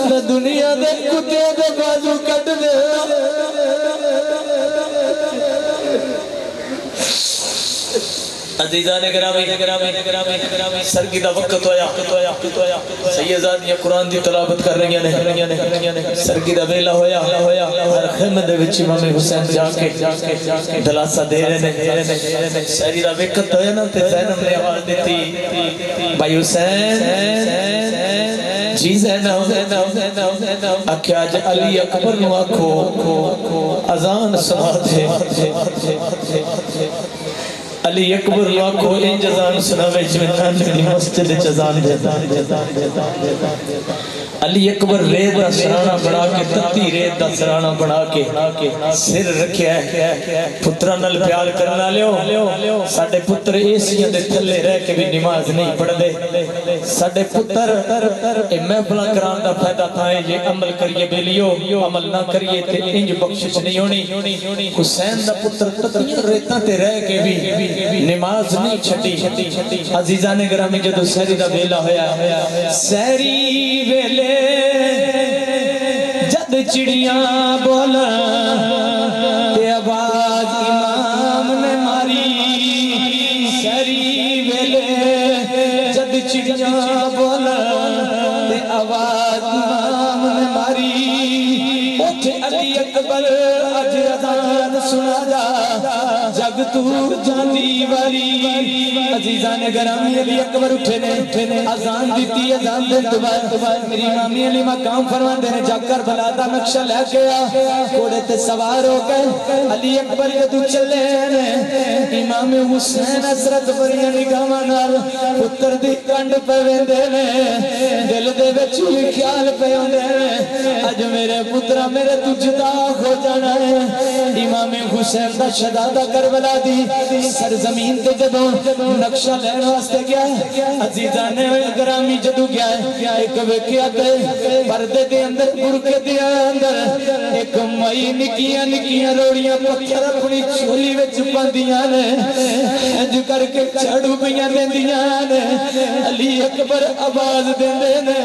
Speaker 1: نہ دنیا دے کتے دے بازو کٹ دے عزیزان گرامی سرگی دا وقت ہویا سیدزادیاں قرآن دی تلاوت کر رہی ہیں سرگی دا ویلا ہویا ہر خیمہ دے وچ امام حسین جا کے دلاسہ دے رہے ہیں سرگی دا وقت ہویا نا تے زینب نے آواز دیتی بھائی حسین جی زینب اکھیا آج علی اکبر نو آکھو اذان سنا دے علی اکبر لاکھو ان جزان سناوے جمعان دی مسجد جزان دے علی اکبر ریت دا سرانہ بڑھا کے تتی ریت دا سرانہ بڑھا کے سر رکھیا ہے پترہ نل پیار کرنا لیو ساڑھے پتر ایسیاں دے تھلے رہ کے بھی نماز نہیں پڑھ دے ساڑھے پتر محفلہ کران دا فائدہ تھا ہے یہ عمل کریے بیلیو عمل نہ کریے تے انج بخشش نہیں ہونی حسین دا پتر تتی ریتاں تے رہ کے بھی نماز نہیں چھٹی عزیزان گرامی جدو سہری دا ویلا ہویا سہری ویلے جد چڑیاں بولا تے آواز امام نے ماری سہری ویلے جد چڑیاں بولا تے آواز امام نے ماری اٹھے علی اکبر اج اذان سنا جا جگ تو جاندی واری عزیزان گرامی علی اکبر اٹھے نے اذان دیتی اذان دے دوبار میری مامی علی مقام فرمان دینے جا کر بلا دا نقشہ لے گیا کوڑے تے سوار ہو گئے علی اکبر جدو چلے نے امام حسین حضرت بریاں نگاواں نال پتر دی کنڈ پہ ویندے نے دل دے وچ خیال پہ ہوندے نے اج میرے پترا میرے تو جدا ہو جانا ہے امام حسین دا شہادت کربلا دی سرزمین تے جدو نقشہ لین واسطے گیا عزیزان گرامی جدو گیا ایک ویکھیا تے پردے دے اندر برکے دے اندر ایک مئی نکیاں روڑیاں پتھر اپنی چولی وچ پاندیاں نے انج کر کے جھاڑو پیاں دیندیاں نے علی اکبر آواز دیندے نے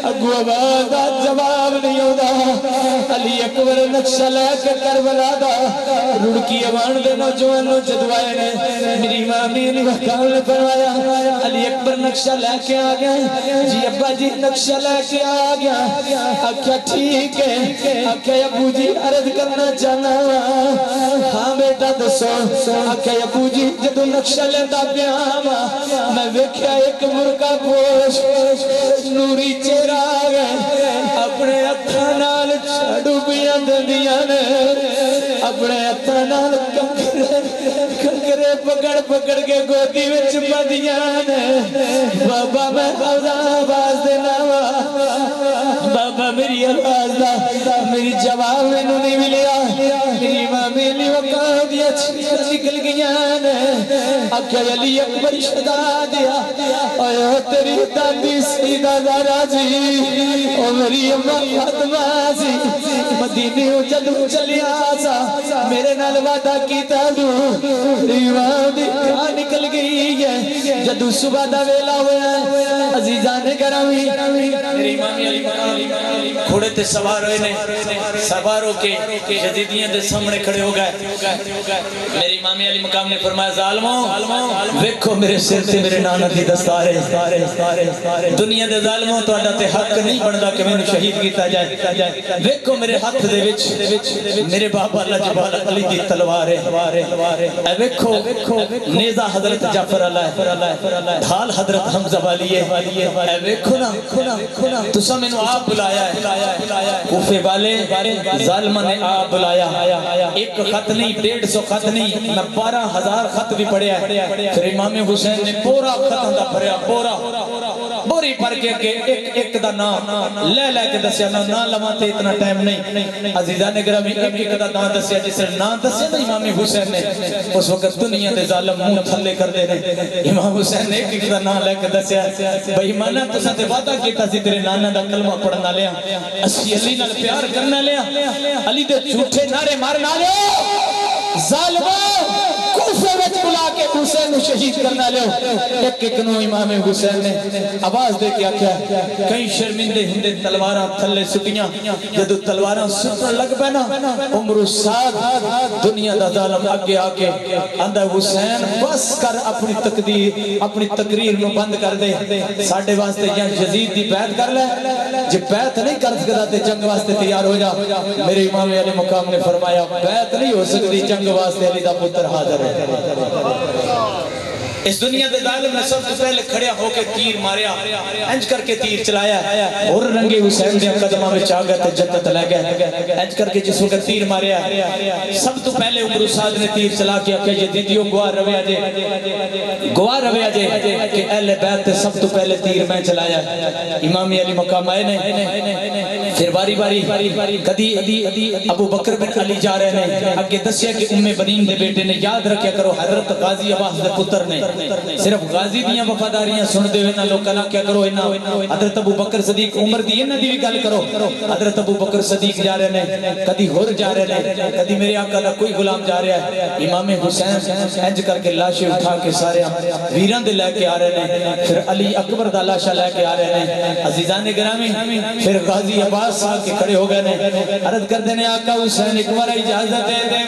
Speaker 1: اگو آواز دا جواب نہیں ہوندا علی اکبر نقشہ لے کے کربلا دا رڑکی اوان دے نوجوان نو جدوائے نے میری مامی نے وقال نے فرمایا علی اکبر نقشہ لے کے آ گیا جی ابا جی نقشہ لے کے آ گیا آکھیا ٹھیک ہے آکھیا ابو جی عرض کرنا چاہنا ہاں بیٹا دسو آکھیا ابو جی جدو نقشہ لیتا پیاما میں ویکھیا ایک مرغا پوش نوری چہرہ گئے اپنے ہتھاں نال چھڑو پیاں دیندیاں نے اپنے ہتھاں نال کنکرے پکڑ کے گودی وچ پاندیاں نے بابا میں آواز دینا بابا میری آواز دا میری جواب مینوں نہیں ملیا میری مامی نے وقال دیا نکل گیاں نے آکھیا علی اکبر شدا دیا اوہ تیری دادی سیدہ زہرا جی او میری اماں فاطمہ سی مدینے جدو چلیا سا میرے نال وعدہ کیتا دو امام دی نکل گئی ہے جدو صبح دا ویلا ہویا عزیزان گرامی میری مامی علی گھوڑے تے سوار ہوئے نے سوار ہو کے یزیدیاں دے سامنے کھڑے ہو گئے میرے امام علی مقام نے فرمایا ظالموں ویکھو میرے سر تے میرے نانا دی دستار ہے دنیا دے ظالموں تہاڈا تے حق نہیں بندا کہ مینوں شہید کیتا جائے ویکھو میرے ہاتھ دے وچ میرے بابا لجپال علی دی تلوار ہے اے ویکھو نیزہ حضرت جعفر علیہ ڈھال حضرت حمزہ والی ہے اے ویکھو نا تساں مینوں آپ بلایا ہے کوفے والے ظالماں نے آپ بلایا ایک خط نہیں 150 خط نہیں میں 12,000 خط بھی پڑھیا ہے پھر امام حسین نے پورا خط دا پڑھیا بوری پڑھ کے ایک دا نام لے کے دسیا نہ لواں تے اتنا ٹائم نہیں عزیزان گرامی ایک دا نام دسیا جس نے نام دسیا نا امام حسین نے اس وقت دنیا دے ظالم منہ تھلے کر دے رہے امام حسین نے ایک دا نام لے کے دسیا بھائی مانا تساں تے وعدہ کیتا سی تیرے نانا دا کلمہ پڑھنا لیا اسی علی نال پیار کرنا لیا علی دے جھوٹے نعرے مارنا لیا ظالموں کوفے وچ بلا کے حسین نو شہید کرنا لیا ایک نو امام حسین نے آواز دے کے آکھیا کئی شرمندے ہندے تلواراں تھلے سٹیاں جدو تلواراں سٹن لگ پے نا عمر سعد دنیا دا ظالم اگے آ کے آندا حسین بس کر اپنی تقریر نو بند کر دے ساڈے واسطے یا یزید دی بیعت کر لے جے بیعت نہیں کر سکدا تے جنگ واسطے تیار ہو جا میرے امام علی مقام نے فرمایا بیعت نہیں ہو سکتی جنگ واسطے علی دا پتر حاضر ہے اس دنیا دے ظالم نے سب سے پہلے کھڑیا ہو کے تیر ماریا انج کر کے تیر چلایا اور رنگے حسین دے قدماں وچ آ گئے تے جنت لے گئے انج کر کے جس وقت تیر ماریا سب تو پہلے عمر سعد نے تیر چلا کے کہ یزیدیوں گواہ رویا جے کہ اہل بیت تے سب تو پہلے تیر میں چلایا امام علی مقام آئے نے پھر باری کدی ابو بکر بن علی جا رہے ہیں اگے دسیا کہ ام بنین دے بیٹے نے یاد رکھیا کرو حضرت غازی عباس دے پتر نے صرف غازی دیاں وفاداریاں سن دے ہوئے نہ لوکاں نہ کیا کرو حضرت ابو بکر صدیق عمر دی انہاں دی بھی گل کرو حضرت ابو بکر صدیق جا رہے ہیں کدی ہور جا رہے ہیں کدی میرے آقا دا کوئی غلام جا رہا ہے امام حسین انج کر کے لاشیں اٹھا کے سارے ویراں دے لے کے آ رہے ہیں پھر علی اکبر دا لاشا لے کے آ رہے ہیں عزیزان گرامی پھر غازی عباس آ کے کھڑے ہو گئے عرض کر دینے آقا حسین ایک بار اجازت دے دے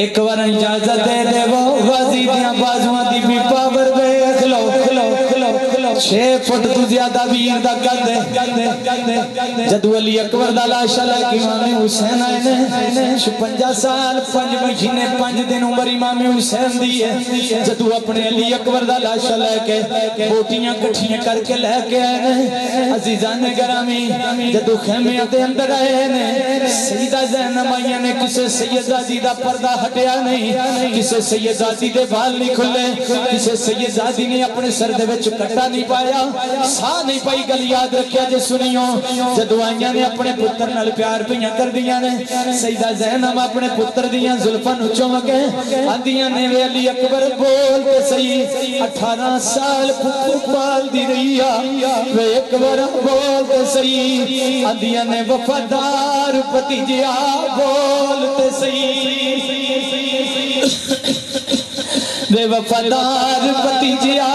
Speaker 1: ایک بار اجازت دے دے وہ غازی دیاں بازواں دی بھی پاور ویکھ لو 6 فٹ تو زیادہ ویر دا گد جدو علی اکبر دا لاشا لے کے امام حسین آئے نے 56 سال 5 مہینے 5 دن عمر امام حسین دی ہے جدو اپنے علی اکبر دا لاشا لے کے بوٹیاں کٹھیاں کر کے لے کے آئے نے عزیزان گرامی جدو خیمے دے اندر آئے نے سیدہ زینب آئیاں نے کسے سیدزادی دا پردہ ہٹیا نہیں کسے سیدزادی دے بال نہیں کھلے کسے سیدزادی نے اپنے سر دے وچ کٹا نہیں پایا سا نہیں پائی گل یاد رکھیا جے سنیو جدو آئیاں نے اپنے پتر نال پیار پیاں کر دیاں نے سیدہ زینب اپنے پتر دیاں زلفاں نو چوم کے آندیاں نے وے علی اکبر بول تے صحیح 18 سال پتر پال دی رہی وے اکبر بول تے صحیح آندیاں نے وفادار بھتیجیا بول تے صحیح بے وفادار بھتیجیا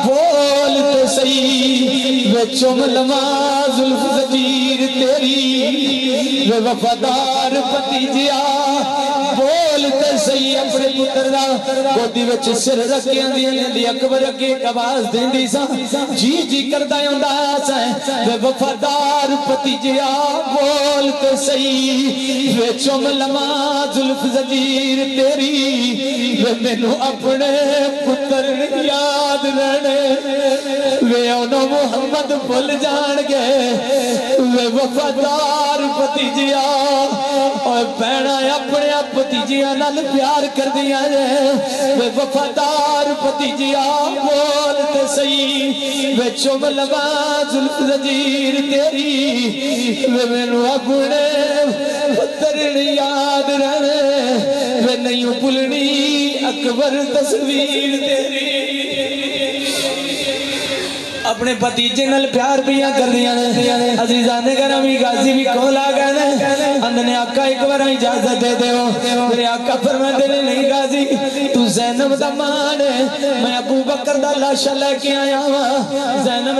Speaker 1: بول تے صحیح بے چوم لماں زلف زجیر تیری بے وفادار بھتیجیا بول تے صحیح اپنے پتر دا گودی وچ سر رکھے آندی دی اکبر اگے ایک آواز دیندی سا جی کردا ہوندا سا بے وفادار بھتیجیا بول تے صحیح بے چوم لماں زلف زجیر تیری بے مینوں اپنے پتر یاد رہنے وے انہوں محمد بھول جان گے وے وفادار بھتیجیا اور بہنا اپنے بھتیجیا نال پیار کر دیا وے وفادار بھتیجیا بول تے صحیح وے چوم لماں زلف زجیر تیری وے مینوں اپنے پتر یاد رہنے وے نہیں بھولنی اکبر تصویر تیری اپنے بھتیجے نال پیار پیاں کر دیاں عزیزان گرامی غازی بھی کول آ گئے اندنے آقا ایک بار اجازت دے دیو میرے آقا فرماندے نے نہیں غازی تو زینب دا مان میں ابو بکر دا لاشا لے کے آیا ہوں زینب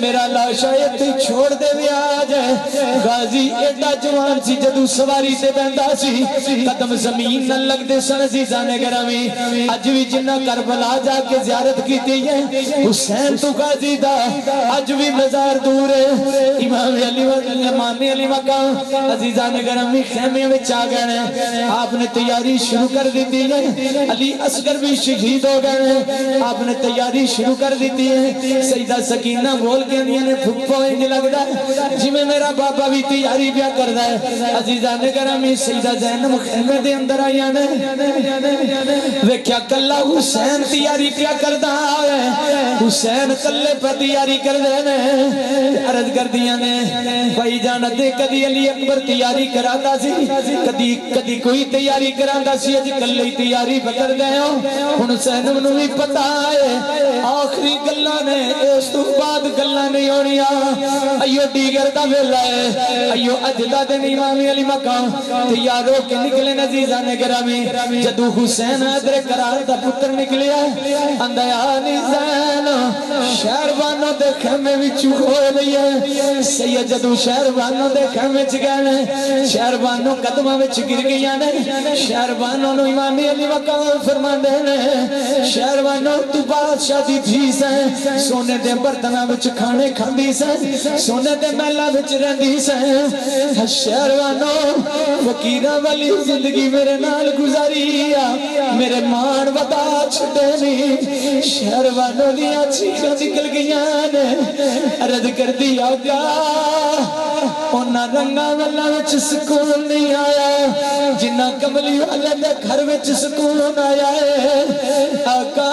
Speaker 1: میرا لاشا ایتھے چھوڑ دے بھی آ جائے غازی ایڈا جوان سی جدو سواری تے بہندا سی قدم زمین نہ لگ دے سن عزیزان گرامی اج بھی جنہ کربلا جا کے زیارت کی دی ہے حسین تو غازی دا اج بھی مزار دور ہے امام علی مقام عزیزان گرامی خیمے میں چاہ گئے ہیں آپ نے تیاری شروع کر دیتی ہے علی اصغر بھی شہید ہو گئے ہیں آپ نے تیاری شروع کر دیتی ہے سیدہ سکینہ بول کے نے پھپھو انج لگدا ہے جی میں میرا بابا بھی تیاری پیا کردا ہے عزیزان گرامی سیدہ زینب خیمے دے اندر آیا نے ویکھیا کلا حسین تیاری پیا کردا ہے حسین کلے پہ تیاری کر دے نے عرض کر دیا نے بھائی جان دے کدی علی اکبر تیاری کراتا سی کدی کوئی تیاری کراتا سی اج کلے تیاری پکڑ دے ہو ہن حسین نوں بھی پتہ ہے آخری گلاں نے اس تو بعد گلاں نہیں ہونیاں ایو دیگر دا ویلا ہے ایو اج دا دن امام علی مقام تیار ہو کے نکلے عزیزان گرامی جدو حسین حیدر کرار دا پتر نکلیا اندیانی زین شہربانوں دے خیمے وچ ہو رہی ہے سید جدو شہربانوں دے خیمے وچ گئے شہربانوں قدماں وچ گر گئیاں نے شہربانوں نو امام علی مقام فرماندے نے شہربانوں تو بادشاہ دی دھی سے سونے دے برتناں وچ کھانے کھاندی سے سونے دے محلاں وچ رہندی سے شہربانوں فقیراں والی زندگی میرے نال گزاری میرے مان ودا چھٹے نہیں شہربانوں دیاں چیخاں نکل گئیاں نے عرض کر دی آقا اونا رنگا والا وچ سکون نہیں آیا جنہ کملی والے دے گھر وچ سکون آیا ہے آقا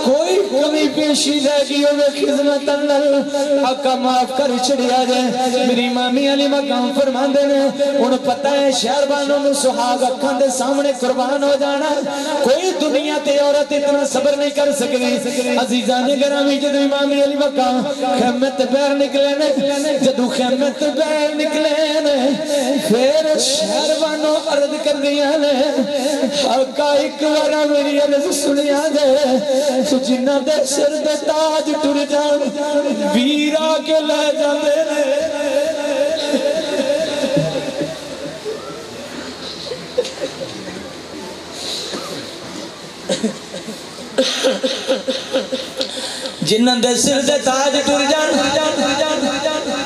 Speaker 1: کوئی کمی پیشی رہ گئی ہوئے خدمت اندر آقا معاف کر چھڑیا جائے میری مامی علی مقام فرماندے نے انہوں پتہ ہے شہربانوں میں سہاگ اکھان دے سامنے قربان ہو جانا کوئی دنیا تے عورت اتنا صبر نہیں کر سکتی عزیزان گرامی جدو امام علی مقام خیمت بیر نکلے نے جدو خیمت بیر نکلے نے پھر شہربانوں عرض کر دیا نے آقا ایک بارا میری عرض سنیا دے تو جنہ دے سر دے تاج ٹر جان ویرا کے لے جاندے نے جنہ دے سر دے تاج ٹر جان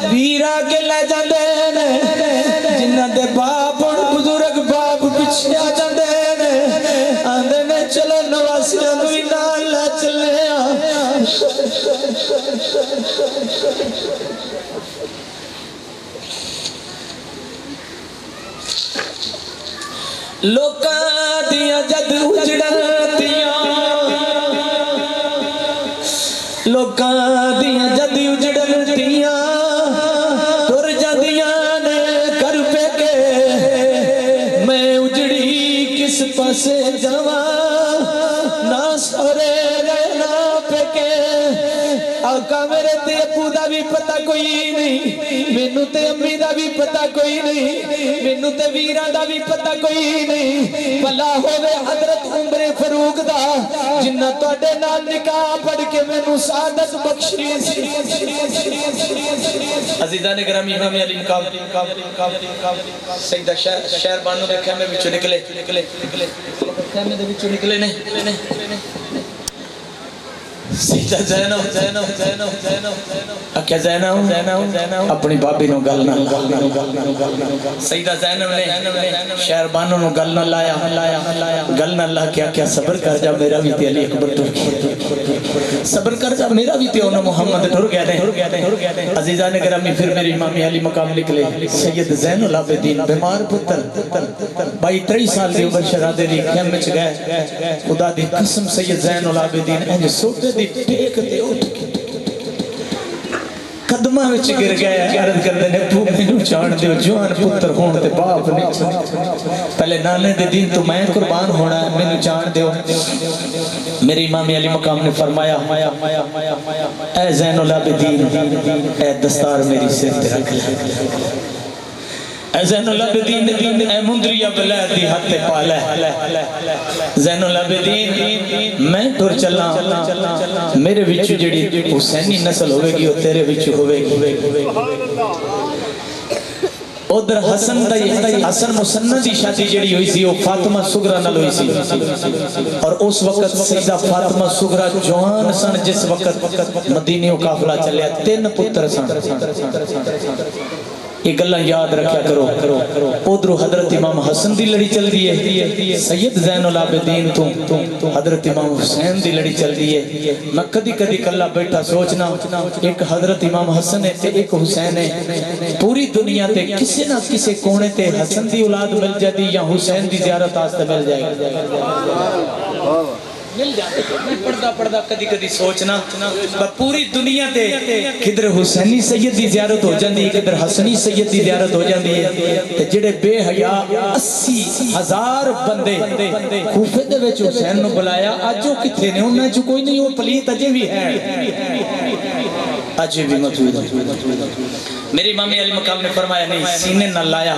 Speaker 1: ویرا کے لے جاندے نے جنہ دے باپ بزرگ باپ پچھے آ جاندے نے آندے نے چلو نواسیاں نو ہی نال لے چلے لوکاں دیاں جد اجڑتیاں لوکاں دیاں جد اجڑتیاں ٹر جاندیاں نے کر پہ کے میں اجڑی کس پاسے جاواں نہ سورے نہ پہ کے آقا میرے تے ابو دا بھی پتہ کوئی نہیں مینوں تے امی دا بھی پتہ کوئی نہیں مینوں تے ویراں دا بھی پتہ کوئی نہیں بھلا ہوے حضرت عمر فاروق دا جنہ تواڈے نال نکاح پڑھ کے مینوں سعادت بخشی سی عزیزان گرامی امام علی مقام سیدہ شہر بانو دے خیمے وچوں نکلے خیمے دے وچوں نکلے نے سیدہ زینب کیا زینب اپنی بابی نو گل نہ سیدہ زینب نے شہر بانو نو گل نہ لایا گل نہ لا کیا صبر کر جا میرا بھی تے علی اکبر ٹر گیا صبر کر جا میرا بھی تے انہوں محمد ٹر گیا نے عزیزان گرامی پھر میری امامی علی مقام نکلے سید زین العابدین بیمار پتر 22-23 سال دی عمر شہزادے دی خیمے وچ گئے خدا دی قسم سید زین العابدین انج سوتے دی ٹیک تے اٹھ کے قدمہ وچ گر گئے عرض کردے نے تو مینوں جان دیو جوان پتر ہون تے باپ نہیں پہلے نانے دے دین تو میں قربان ہونا ہے مینوں جان دیو میری امام علی مقام نے فرمایا اے زین العابدین اے دستار میری سر تے رکھ لے زین العابدین اے مندری بلاد دی ہاتھ پالا زین العابدین میں ٹر چلا میرے وچ جڑی حسینی نسل ہوئے گی وہ تیرے وچ ہوئے گی ادھر حسن حسن مسند دی شادی جڑی ہوئی سی وہ فاطمہ صغرا نال ہوئی سی اور اس وقت سیدہ فاطمہ صغرا جوان سن جس وقت مدینے کا قافلہ چلیا 3 پتر سن یہ گلاں یاد رکھیا کرو ادھر حضرت امام حسن دی لڑی چل دی ہے سید زین العابدین تو حضرت امام حسین دی لڑی چل دی ہے میں کدی کدی کلا بیٹھا سوچنا ایک حضرت امام حسن ہے تے ایک حسین ہے پوری دنیا تے کسی نہ کسی کونے تے حسن دی اولاد مل جاتی یا حسین دی زیارت آستے مل جائے گا مل جاتے میں پڑھدا کدی کدی سوچنا پوری دنیا تے کدھر حسینی سید دی زیارت ہو جاندی ہے کدھر حسنی سید دی زیارت ہو جاندی ہے تے جڑے بے حیا 80,000 بندے کوفے دے وچ حسین نو بلایا اج او کتھے نے انہاں چ کوئی نہیں وہ پلیت اجے بھی ہے اجے بھی موجود ہے میری امام علی مقام نے فرمایا نہیں سینے نہ لایا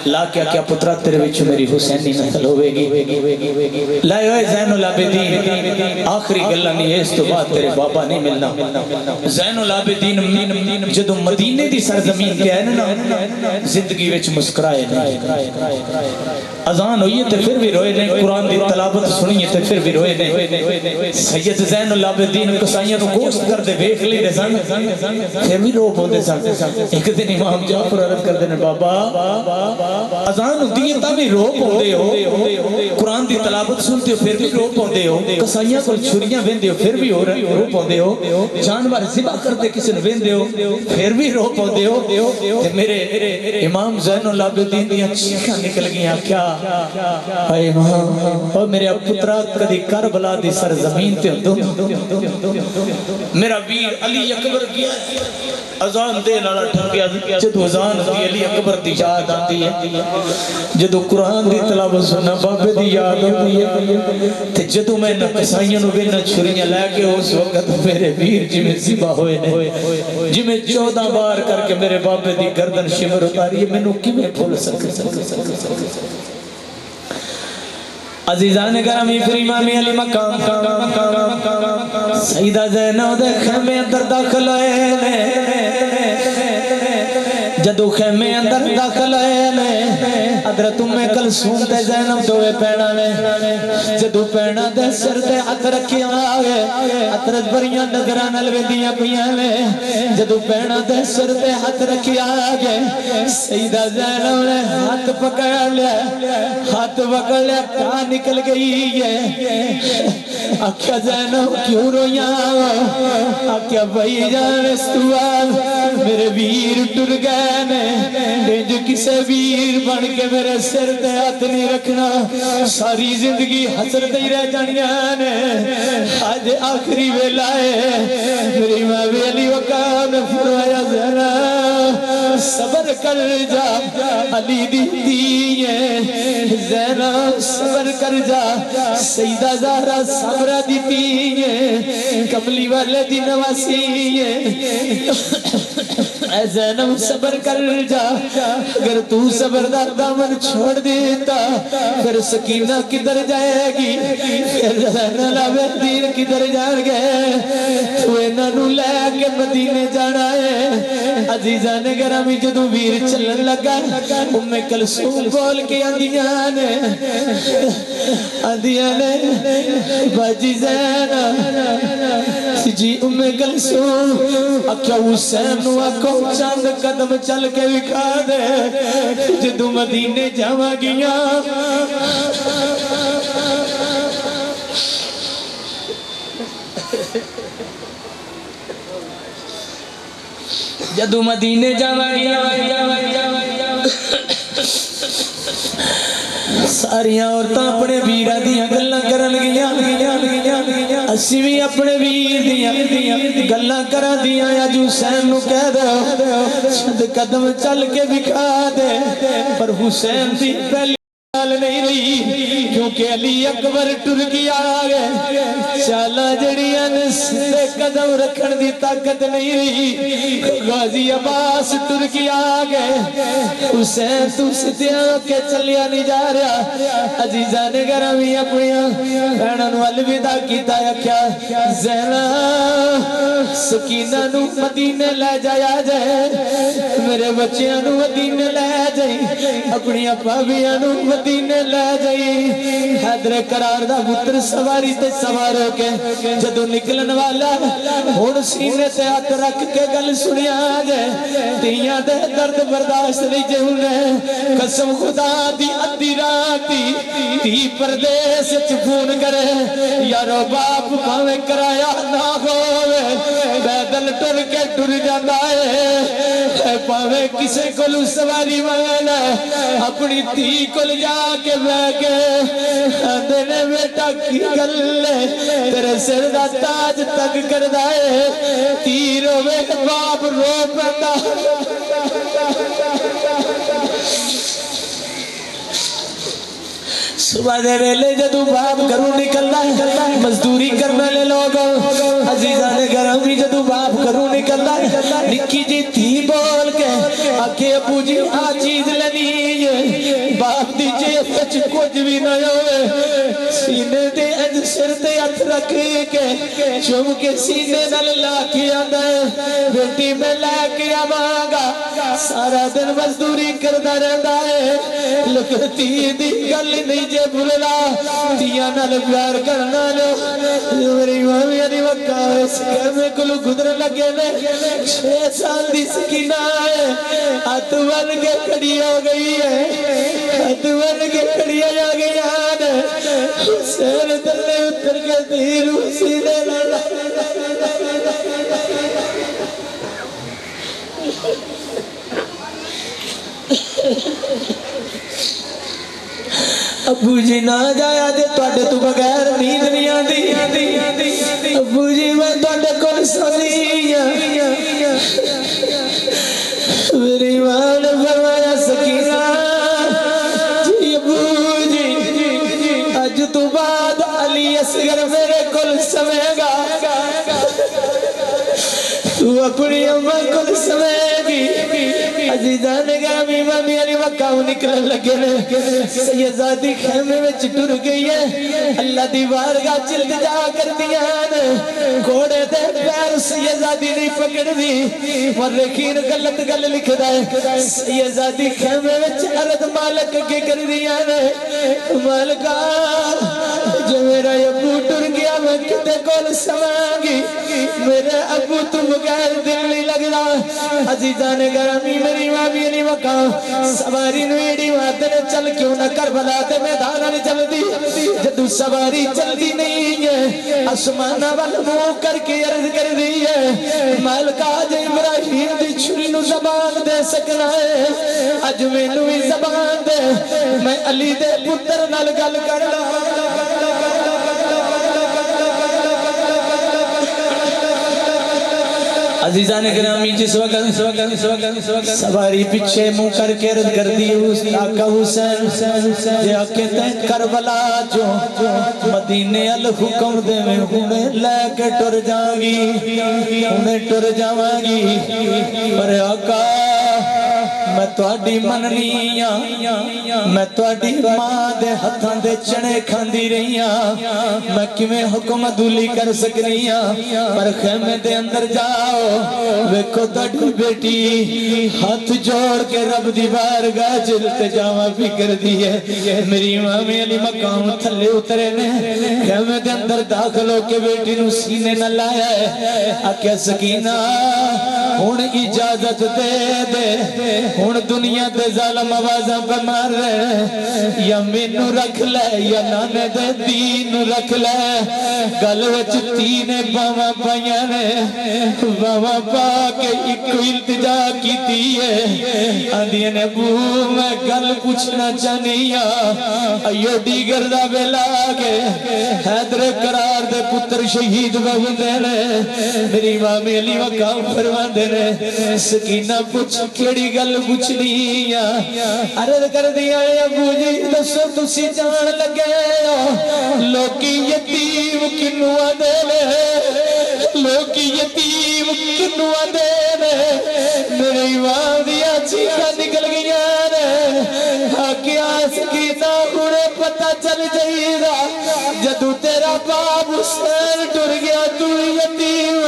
Speaker 1: لا کیا پترا تیرے وچ میری حسینی نسل ہوے گی لائے ہوئے زین العابدین آخری گلا نہیں ہے اس تو بعد تیرے بابا نہیں ملنا زین العابدین جدو مدینے دی سرزمین کے ہے نا زندگی وچ مسکرائے نہیں اذان ہوئی ہے تے پھر بھی روئے نہیں قرآن دی تلاوت سنی ہے تے پھر بھی روئے نہیں سید زین العابدین قصائیاں تو گوشت کر دے ویکھ لی دے سن پھر بھی رو پوندے سن ایک دن امام جعفر عرض کر دینے بابا اذان ہوتی ہے تب رو پوندے ہو قرآن دی تلاوت سنتے ہو پھر بھی رو پوندے ہو قصائیاں کو چھریاں ویندے ہو پھر بھی رو پوندے ہو جانور ذبح کرتے کسی نے ویندے ہو پھر بھی رو پوندے ہو میرے امام زین العابدین دیاں چیخاں نکل گیاں کیا اے امام اور میرے پترا کدی کربلا دی سرزمین تے میرا ویر علی اکبر گیا اذان دے نالا ٹھنگیا جدو اذان دی علی اکبر دی یاد آتی ہے جدو قرآن دی تلاوت سننا بابے دی یاد آتی ہے تے جدو میں نہ قصائیاں نو نہ چھریاں لے کے اس وقت میرے ویر جی میں ذبح ہوئے نے جی میں 14 بار کر کے میرے بابے دی گردن شمر اتاری ہے میں نو کی میں بھول سکتا عزیزان گرامی پھر امام علی مقام سیدہ زینب دے خیمے اندر داخل ہوئے جدو خیمے اندر داخل ہوئے حضرت ام کلثوم تے زینب دوے پینا نے جدو پینا دے سر تے ہاتھ رکھیا آگے حضرت بریاں نظراں نال ویندیاں پیاں نے جدو پینا دے سر تے ہاتھ رکھیا آگے سیدہ زینب نے ہاتھ پکڑ لیا کہاں نکل گئی ہے آکھیا زینب کیوں رویاں آکھیا بھائی جان استوال میرے ویر ٹر گئے نے جو کسے ویر بن کے میرے سر تے ہاتھ نہیں رکھنا ساری زندگی حسرت ہی رہ جانیاں نے آج آخری ویلا ہے میری ماں بھی علی وقام نے فرمایا زینب صبر کر جا علی دی ہے زینب صبر کر جا سیدہ زہرا صبر دیتی ہے کملی والے دی نواسی ہے اے زینب صبر کر جا اگر تو صبر دا دامن چھوڑ دیتا پھر سکینہ کدھر جائے گی پھر زین العابدین کدھر جان گئے تو انہاں نو لے کے مدینے جانا ہے عزیزان گرامی جدو ویر چلن لگا ام کلثوم بول کے آندیاں نے باجی زینب جی ام کلثوم اکھیا حسین نو آکھو چند قدم چل کے وکھا دے جدو مدینے جاواں گیاں جدو مدینے جاواں گیاں ساریاں عورتاں اپنے ویراں دیاں گلاں کرن گیاں اسی بھی اپنے ویر دیاں گلاں کرن دیاں اج حسین نو کہہ دو چند قدم چل کے وکھا دے پر حسین دی پہلی نہیں رہی کیونکہ علی اکبر ٹر گیا گئے چالا جڑیاں نے قدم رکھن دی طاقت نہیں رہی غازی عباس ٹر گیا گئے حسین تو سدیاں کے چلیا نہیں جا رہا عزیزان گرامی اپنی بہنوں الوداع کیتا ہے کیا زینب سکینہ نو مدینے لے جایا جائے میرے بچیاں نو مدینے لے جائے اپنی بھابیاں نو مدینے لے جائی حیدر قرار دا پتر سواری تے سوار ہو کے جدو نکلن والا ہن سینے تے ہاتھ رکھ کے گل سنیا جائے تیاں دے درد برداشت نہیں جے ہونے قسم خدا دی ادھی راتی تی پردیس وچ فون کرے یارو باپ بھاویں کرایا نہ ہووے پیدل ٹر کے ٹر جاندا ہے پاویں کسے کولوں سواری منگنا اپنی تی کول جا کے بہ کے آندے نے بیٹا کی گل تیرے سر دا تاج تک کردا ہے تی روے باپ رو پیندا صبح دے ویلے جدو باپ گھروں نکلنا ہے مزدوری کرنے لے لوگ عزیزان گرامی جدو باپ گھروں نکلنا ہے نکی جی تھی بول کے آکے ابو جی آ چیز لینی ہے باپ دی جیب وچ کچھ بھی نہ ہوئے سینے دے اج سر تے ہاتھ رکھ کے چوم کے سینے نال لا کے آندا ہے بیٹی میں لے کے آواں گا سارا دن مزدوری کردا رہندا ہے لکھتی دی گل نہیں جے بھولنا تیاں نال پیار کرنا لو میری مامی علی وقا اس کیمے کلو گدر لگے نے 6 سال دی سکینہ ہے ہاتھ بن کے کھڑی ہو گئی ہے ہاتھ بن کے کھڑی ہو گئی ہے حسین تلے اتر کے تیر سینے لڑا ابو جی نہ جایا جے تواڈے تو بغیر نیند نہیں آندی ابو جی میں تواڈے کول سونی میری ماں نے فرمایا سکینہ جی ابو جی اج تو بعد علی اصغر میرے کول سوے گا تو اپنی اماں کول سوے گی عزیزان گرامی مامی علی وقاو نکلن لگے نے سیدزادی خیمے میں ٹر گئی ہے اللہ دی بارگاہ چلد جا کر دیاں گھوڑے دے پیر سیدزادی نہیں پکڑ دی مرخین غلط گل لکھ دائے سیدزادی خیمے میں عرض مالک کے کر دیاں مالکہ جو میرا ابو ٹر گیا میں کتے کول سمانگی میرے ابو تو بغیر دل نہیں لگنا عزیزان گرامی میری مامی نہیں وقا سواری نویڑی وادن چل کیوں نہ کربلا تے میدانا نہیں چل دی جدو سواری چل دی نہیں ہے اسمانہ والمو کر کے عرض کر دی ہے مالکہ آج ابراہیم دی چھری نو زبان دے سکنا ہے اج میں نوی زبان دے میں علی دے پتر نال گل کر رہا عزیزان گرامی جس وقت سواری پچھے منہ کر کے رد کر دی آقا حسین جے آکے تے کربلا جو مدینے الحکم دے میں انہیں لے کے ٹر جاؤں گی پر آقا میں تواڈی مننیاں میں تواڈی ماں دے ہتھاں دے چنے کھاندی رہیاں میں کیویں حکم عدولی کر سکنیاں پر خیمے دے اندر جاؤ ویکھو تواڈی بیٹی ہاتھ جوڑ کے رب دی بارگاہ چلتے جاواں فکر دی ہے میری مامی علی مقام تھلے اترے نے خیمے دے اندر داخل ہو کے بیٹی نو سینے نہ لایا ہے آکھیا سکینہ ہن اجازت دے دے ہن دنیا دے ظالم آوازاں پہ مار رہے یا مینوں رکھ لے یا نانے دے دین رکھ لے گل وچ تینے باواں پائیاں نے باواں پا کے ایک التجا کیتی ہے آندیاں نے ابو میں گل پوچھنا چاہنی ایو ڈیگر دا ویلا کے حیدر قرار دے پتر شہید بہندے نے میری مامی علی وقام فرماندے نے سکینہ پوچھ کیڑی گل پوچھنی عرض کر دیا ابو جی دسو تسی جان لگے لوکی یتیم کنو آدے لوکی یتیم کنو آدے میرے امام دیا چیخا نکل گیا کیا سکیتا انہیں پتہ چل جائے گا جدو تیرا باپ حسین ٹر گیا تو یتیم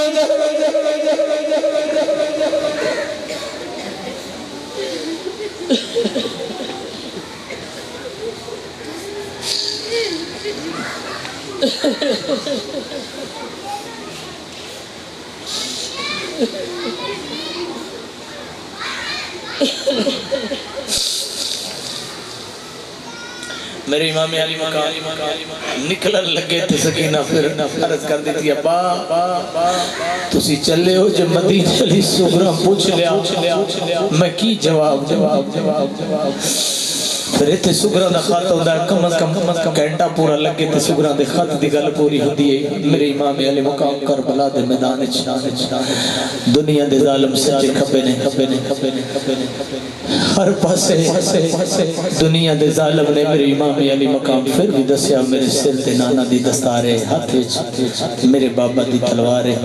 Speaker 1: میرے امام علی مقام نکلن لگے تھے سکینہ پھر عرض کر دیتی ابا تسی چلے ہو جو مدینہ علی صغرا پوچھ لیا میں کی جواب پھر اتنے سگرہ دا خط ہوتا ہے کم از کم گھنٹہ پورا لگے تے سگرہ دے خط دی گل پوری ہوتی ہے میرے امام علی مقام کربلا دے میدان دنیا دے ظالم سچے کھپے نے ہر پاسے دنیا دے ظالم نے میرے امام علی مقام پھر بھی دسیا میرے سر تے نانا دی دستارے ہاتھ وچ میرے بابا دی تلوارے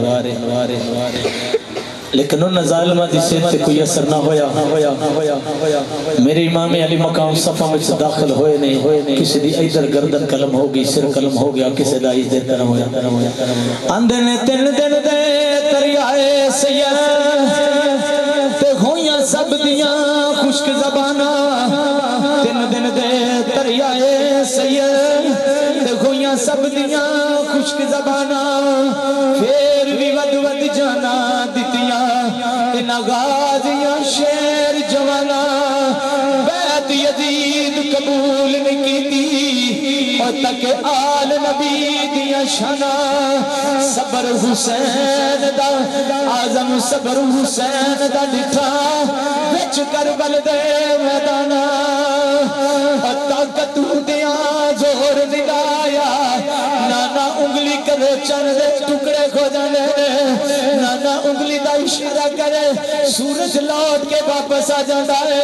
Speaker 1: لیکن انہاں ظالمہ دی سر تے کوئی اثر نہ ہویا میرے امام علی مقام صفحہ میں داخل ہوئے نہیں کسی دی ایدر گردن قلم ہوگی سر قلم ہو گیا کسی دا ایدر کرم ہویا اندر نے تن دن دے تریائے سید تے ہویاں سب دیاں خشک زبانہ تن دن دے تریائے سید تے ہویاں سب دیاں خشک زبانہ پھر بھی ود جانا دتیاں ان غازیاں شیر جوانا بیعت یزید قبول نہیں کیتی اور تک آل نبی دیا شانا صبر حسین دا آزم صبر حسین دا لٹھا وچ کربل دے میدانا اور طاقت دیا زور دلایا نانا انگلی کرے چن دے ٹکڑے کھو جانے نانا انگلی دا اشارہ کرے سورج لوٹ کے واپس آ جاتا ہے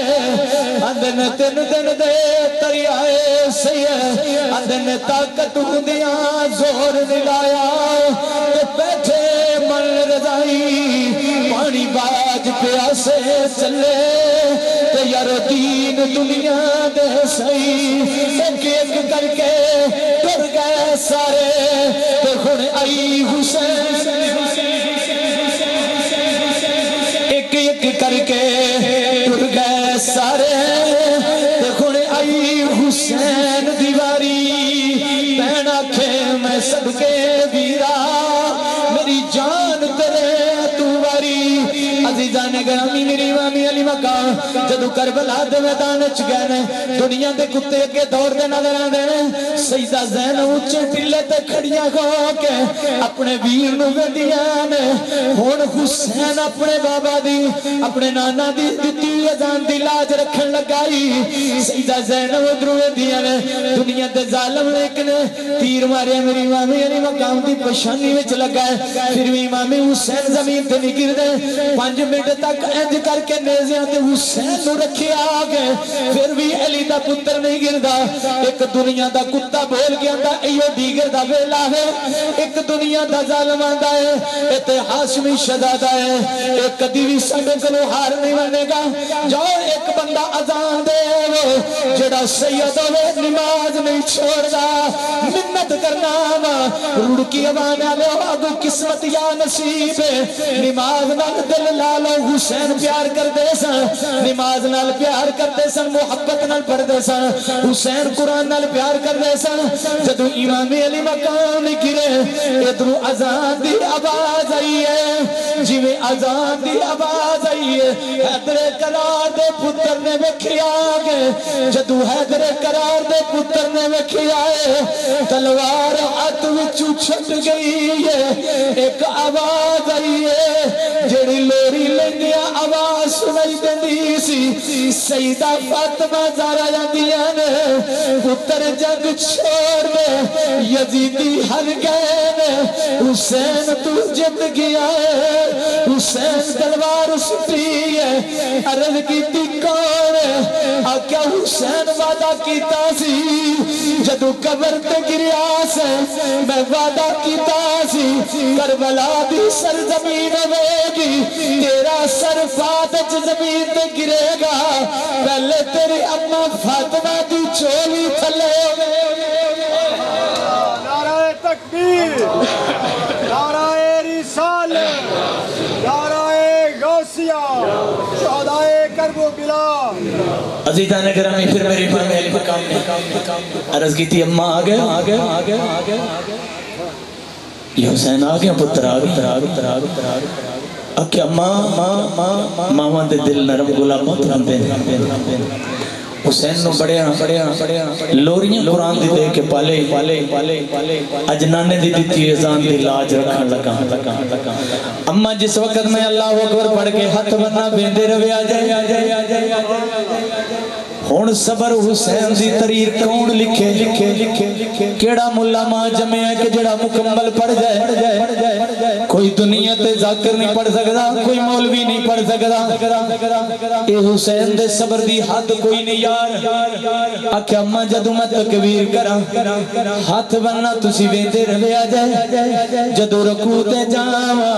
Speaker 1: اندن تن دن دے تریائے سیے اندن طاقت دیا زور دلایا تو بیٹھے من رضائی پانی باج پیاسے چلے تو یار دین دنیا دے سئی ایک ایک کر کے ٹر گئے سارے تو خون آئی حسین ایک ایک کر کے ٹر گئے سارے تو خون آئی حسین دیواری پہن آکھے میں سب کے ویرا میری جان تیرے عزیزان گرامی میری امامی علی مقام جدو کربلا دے میدان چ گئے دنیا دے کتے کے دور دے نظر آندے سیدہ زین اونچے ٹلے تے کھڑیاں ہو کے اپنے ویر نو ویندیاں نے ہن حسین اپنے بابا دی اپنے نانا دی دتی اذان دی لاج رکھن لگائی سیدہ زین ادھروں ویندیاں نے دنیا دے ظالم لیکن تیر مارے میری امامی علی مقام دی پشانی وچ لگا پھر بھی امام حسین زمین تے نہیں گردے 5 منٹ تک انج کر کے نیزیاں تے حسین نو رکھے آگے پھر بھی علی دا پتر نہیں گردا ایک دنیا دا کتا بول گیا دا ایو دیگر دا ویلا ہے ایک دنیا دا ظالم آندا ہے ایتے ہاشمی شہزادہ ہے ایک کدی بھی ساڈے کولوں ہار نہیں بنے گا جو ایک بندہ اذان دے جڑا سید ہوے نماز نہیں چھوڑدا منت کرنا رڑکی آوان والے اگو قسمت یا نصیب نماز نال دل لالو حسین پیار کر دے سن نماز نال پیار کر دے سن محبت نال پڑھ دے سن حسین قرآن نال پیار کر دے سن جدو امام علی مقام گرے ادھروں اذان دی آواز آئی ہے جویں اذان دی آواز آئی ہے حیدر کرار دے پتر نے ویکھیا گے جدو حیدر کرار دے پتر نے ویکھیا ہے تلوار ہاتھ وچوں چھٹ گئی ہے ایک آواز آئی ہے جڑی لوری لنگیا آواز سنائی دیندی سی سیدہ فاطمہ زہرا جاندیاں نے پتر جنگ چھوڑ دے یزیدی ہر گئے حسین تو جت گیا ہے حسین تلوار سٹی ہے عرض کیتی کون آکیا حسین وعدہ کیتا سی جدو قبر تے گریا سے میں وعدہ کیتا سی کربلا دی سرزمین ہوے گی تیرا سر فاتح زمین تے گرے گا پہلے تیری اماں فاطمہ دی چولی تھلے
Speaker 2: نعرہ تکبیر نعرہ رسالت نعرہ غوثیہ شہدائے کرب و بلا
Speaker 1: عزیزان گرامی پھر میری امام علی مقام نے عرض کی تھی اماں آگے یہ حسین آگے پتر آگے اکھے ماں دے دل نرم گلاباں ترم دے حسین نو بڑیا لوریاں قرآن دی دے کے پالے اجنانے دی دیتی ازان دی لاج رکھن لگا اماں جس وقت میں اللہ اکبر پڑھ کے ہاتھ بنا بیندے روے آ جائے ہون صبر حسین دی تریر کون لکھے کیڑا ملا ماں جمع ہے کہ جڑا مکمل پڑھ جائے کوئی دنیا تے ذاکر نہیں پڑھ سکتا کوئی مولوی نہیں پڑھ سکتا اے حسین دے صبر دی حد کوئی نہیں یار آکھا اماں جدو میں تکبیر کرا ہاتھ بننا تسی بیندے روے آ جائے جدو رکوع تے جاواں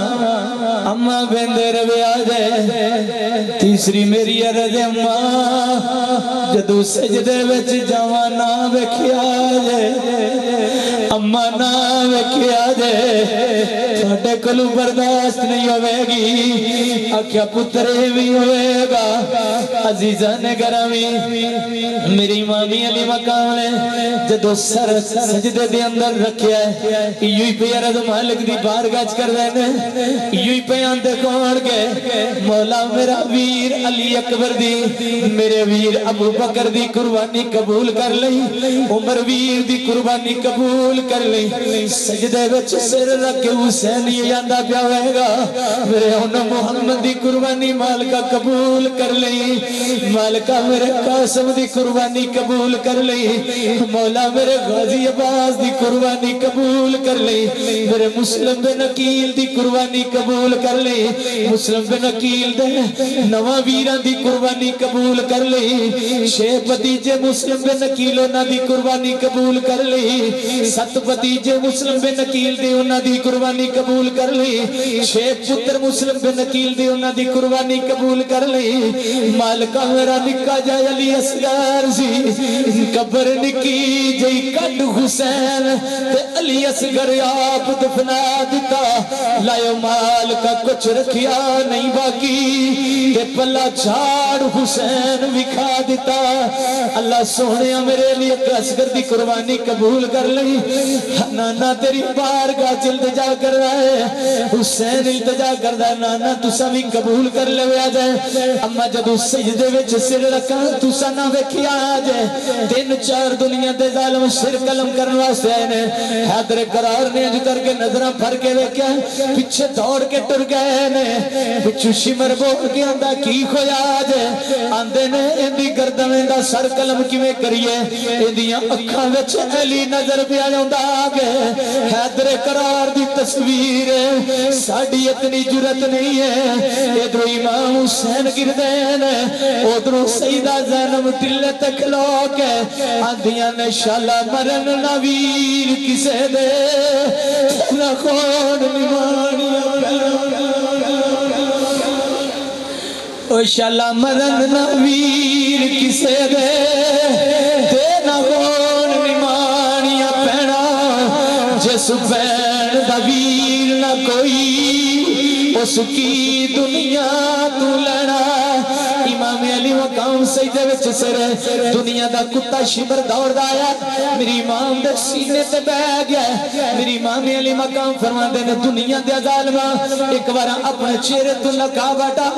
Speaker 1: اماں بیندے روے آ جائے تیسری میری عرض اماں جدو سجدے وچ جاواں نہ ویکھیا جے اماں نہ ویکھیا جے تھوڑے کولوں برداشت نہیں ہوے گی آکھیا پتر بھی ہوے گا عزیزان گرامی میری مامی علی مقام نے جدو سر سجدے دے اندر رکھیا ہے یوں ہی پہ عرض مالک دی بارگاہ کر دینے یوں ہی پہ آندے کون کے مولا میرا ویر علی اکبر دی میرے ویر ابو بکر دی قربانی قبول کر لئی عمر ویر دی قربانی قبول کر لئی سجدے وچ سر رکھ کے حسین یہ آندا پیا ہوئے گا میرے ان محمد دی قربانی مالکہ قبول کر لئی مالکہ میرے قاسم دی قربانی قبول کر لئی مولا میرے غازی عباس دی قربانی قبول کر لئی میرے مسلم بن عقیل دی قربانی قبول کر لئی مسلم بن عقیل دے نواں ویراں دی قربانی قبول کر لئی شیخ بتیجے مسلم بن عقیل انہاں دی قربانی قبول کر لئی ست بتیجے مسلم بن عقیل دی انہاں دی قربانی قبول کر لئی شیخ پتر مسلم بن عقیل دی انہاں دی قربانی قبول کر لئی مالکہ میرا نکا جائے علی اصغر سی قبر نکی جئی کٹ حسین تے علی اصغر آپ دفنا دیتا لائے مالکہ کچھ رکھیا نہیں باقی تے پلا چھاڑ حسین وکھا دیتا اللہ سونے میرے لیے اصغر دی قربانی قبول کر لئی نانا تیری بارگاہ التجا کر رہا ہے حسین التجا کر رہا ہے نانا تسا بھی قبول کر لے آ جائے اما جدو سجدے وچ سر رکھا تسا نہ ویکھیا آ جائے 3-4 دنیا دے ظالم سر قلم کرن واسطے آئے نے حیدر قرار نے جو کر کے نظراں پھڑ کے ویکھیا پیچھے دوڑ کے ٹر گئے نے پچھو شمر بول کے آندا کی کھویا آ جائے آندے نے اندی گردن دا سر قلم کیویں کریے اندیاں اکھاں وچ علی نظر پیا جاندا آگے حیدر قرار دی تصویر ساڈی اتنی جرت نہیں ہے ادھر امام حسین گردے نے ادھر سیدہ زینب ٹلے تک لوگ آندیاں نے شالا مرن نہ ویر کسے دے نہ خون نمانیاں او شالا مرن نہ ویر کسے دے نہ خون نمانیاں پہنا جس بین دا ویر نہ کوئی اس کی دنیا تو لینا امام علی مقام سجدے وچ سر دنیا دا کتا شمر دوڑ دایا میری امام دے سینے تے بہ گیا میری امام علی مقام فرماندے نے دنیا دے ظالما ایک بار اپنے چہرے تو نقاب ہٹا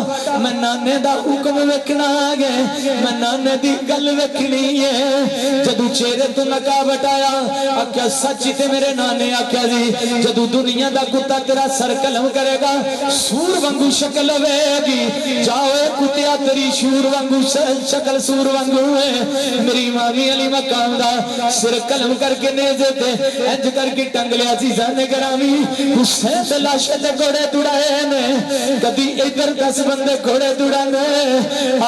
Speaker 1: میں نانے دا حکم ویکھنا گئے میں نانے دی گل ویکھنی ہے جدو چہرے تو نقاب ہٹایا آکھیا سچ تے میرے نانے آکھیا جی جدو دنیا دا کتا تیرا سر قلم کرے گا سور وانگو شکل ہوے گی جاؤ کتیا تیری شور وانگو شکل سور وانگو ہے میری مامی علی مقام دا سر قلم کر کے نیزے تے انج کر کے ٹنگ لیا عزیزان گرامی حسین دے لاشے تے گھوڑے دوڑائے نے کبھی ادھر 10 بندے گھوڑے دوڑانے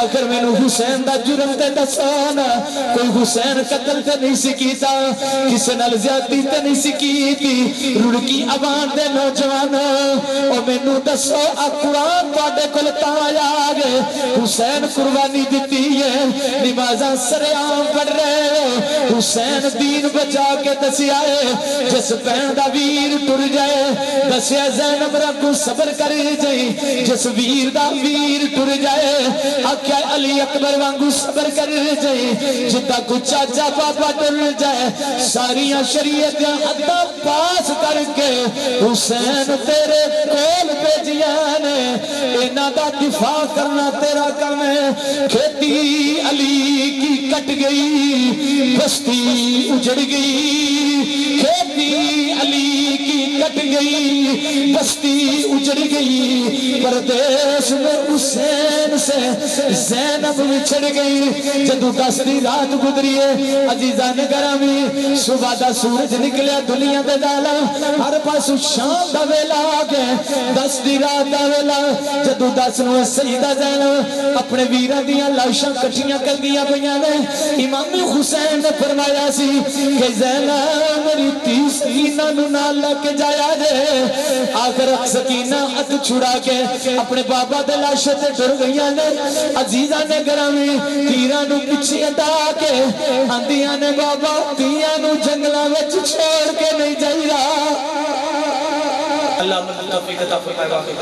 Speaker 1: آخر میں نو حسین دا جرم تے دسانا کوئی حسین قتل تے نہیں سکیتا کسے نال زیادتی تے نہیں سکیتی رڑکی آبان دے نوجوان او میں نو دسو قرآن باڈے کلتا آیا آگے حسین قربانی دیتی ہے نمازاں سریام پڑھ رہے حسین دین بچا کے دسی آئے جس بہن دا ویر ٹر جائے دسیا زینب رکھو صبر کری جائیں جس ویر دا ویر ٹر جائے آکھیا علی اکبر وانگو صبر کری جائیں جتا کو چاچا پاپا ٹر جائے ساریاں شریعتیاں حدہ پاس کر کے حسین تیرے کول بھیجیاں نے اینا دا دفاع کرنا تیرا کم ہے کھیتی علی کی کٹ گئی بستی اجڑ گئی کھیتی علی کی کٹ گئی بستی اجڑ گئی پردیس میں حسین سے زینب بچھڑ گئی جدو 10 دی رات گزری ہے عزیزان گرامی صبح دا سورج نکلیا دنیا دے دالا ہر پاس شام دا ویلا آگے 10 دی رات دا ویلا جدو 10 نو سیدہ زینب اپنے ویرہ دیاں لاشاں کٹیاں کر دیا بیانے امام حسین نے فرمایا سی کہ زینب میری 30 سکینہ نو نال لے جایا جے آخر سکینہ ات چھڑا کے اپنے بابا دے لاشے تے ڈر گئیاں نے عزیزہ نے گرامی تیرہ نو پچھی اٹا کے آندیاں نے بابا تیاں نو جنگلہ وچ چھوڑ کے نہیں جائے رہا اللہ توفیق عطا فرمائے واقعی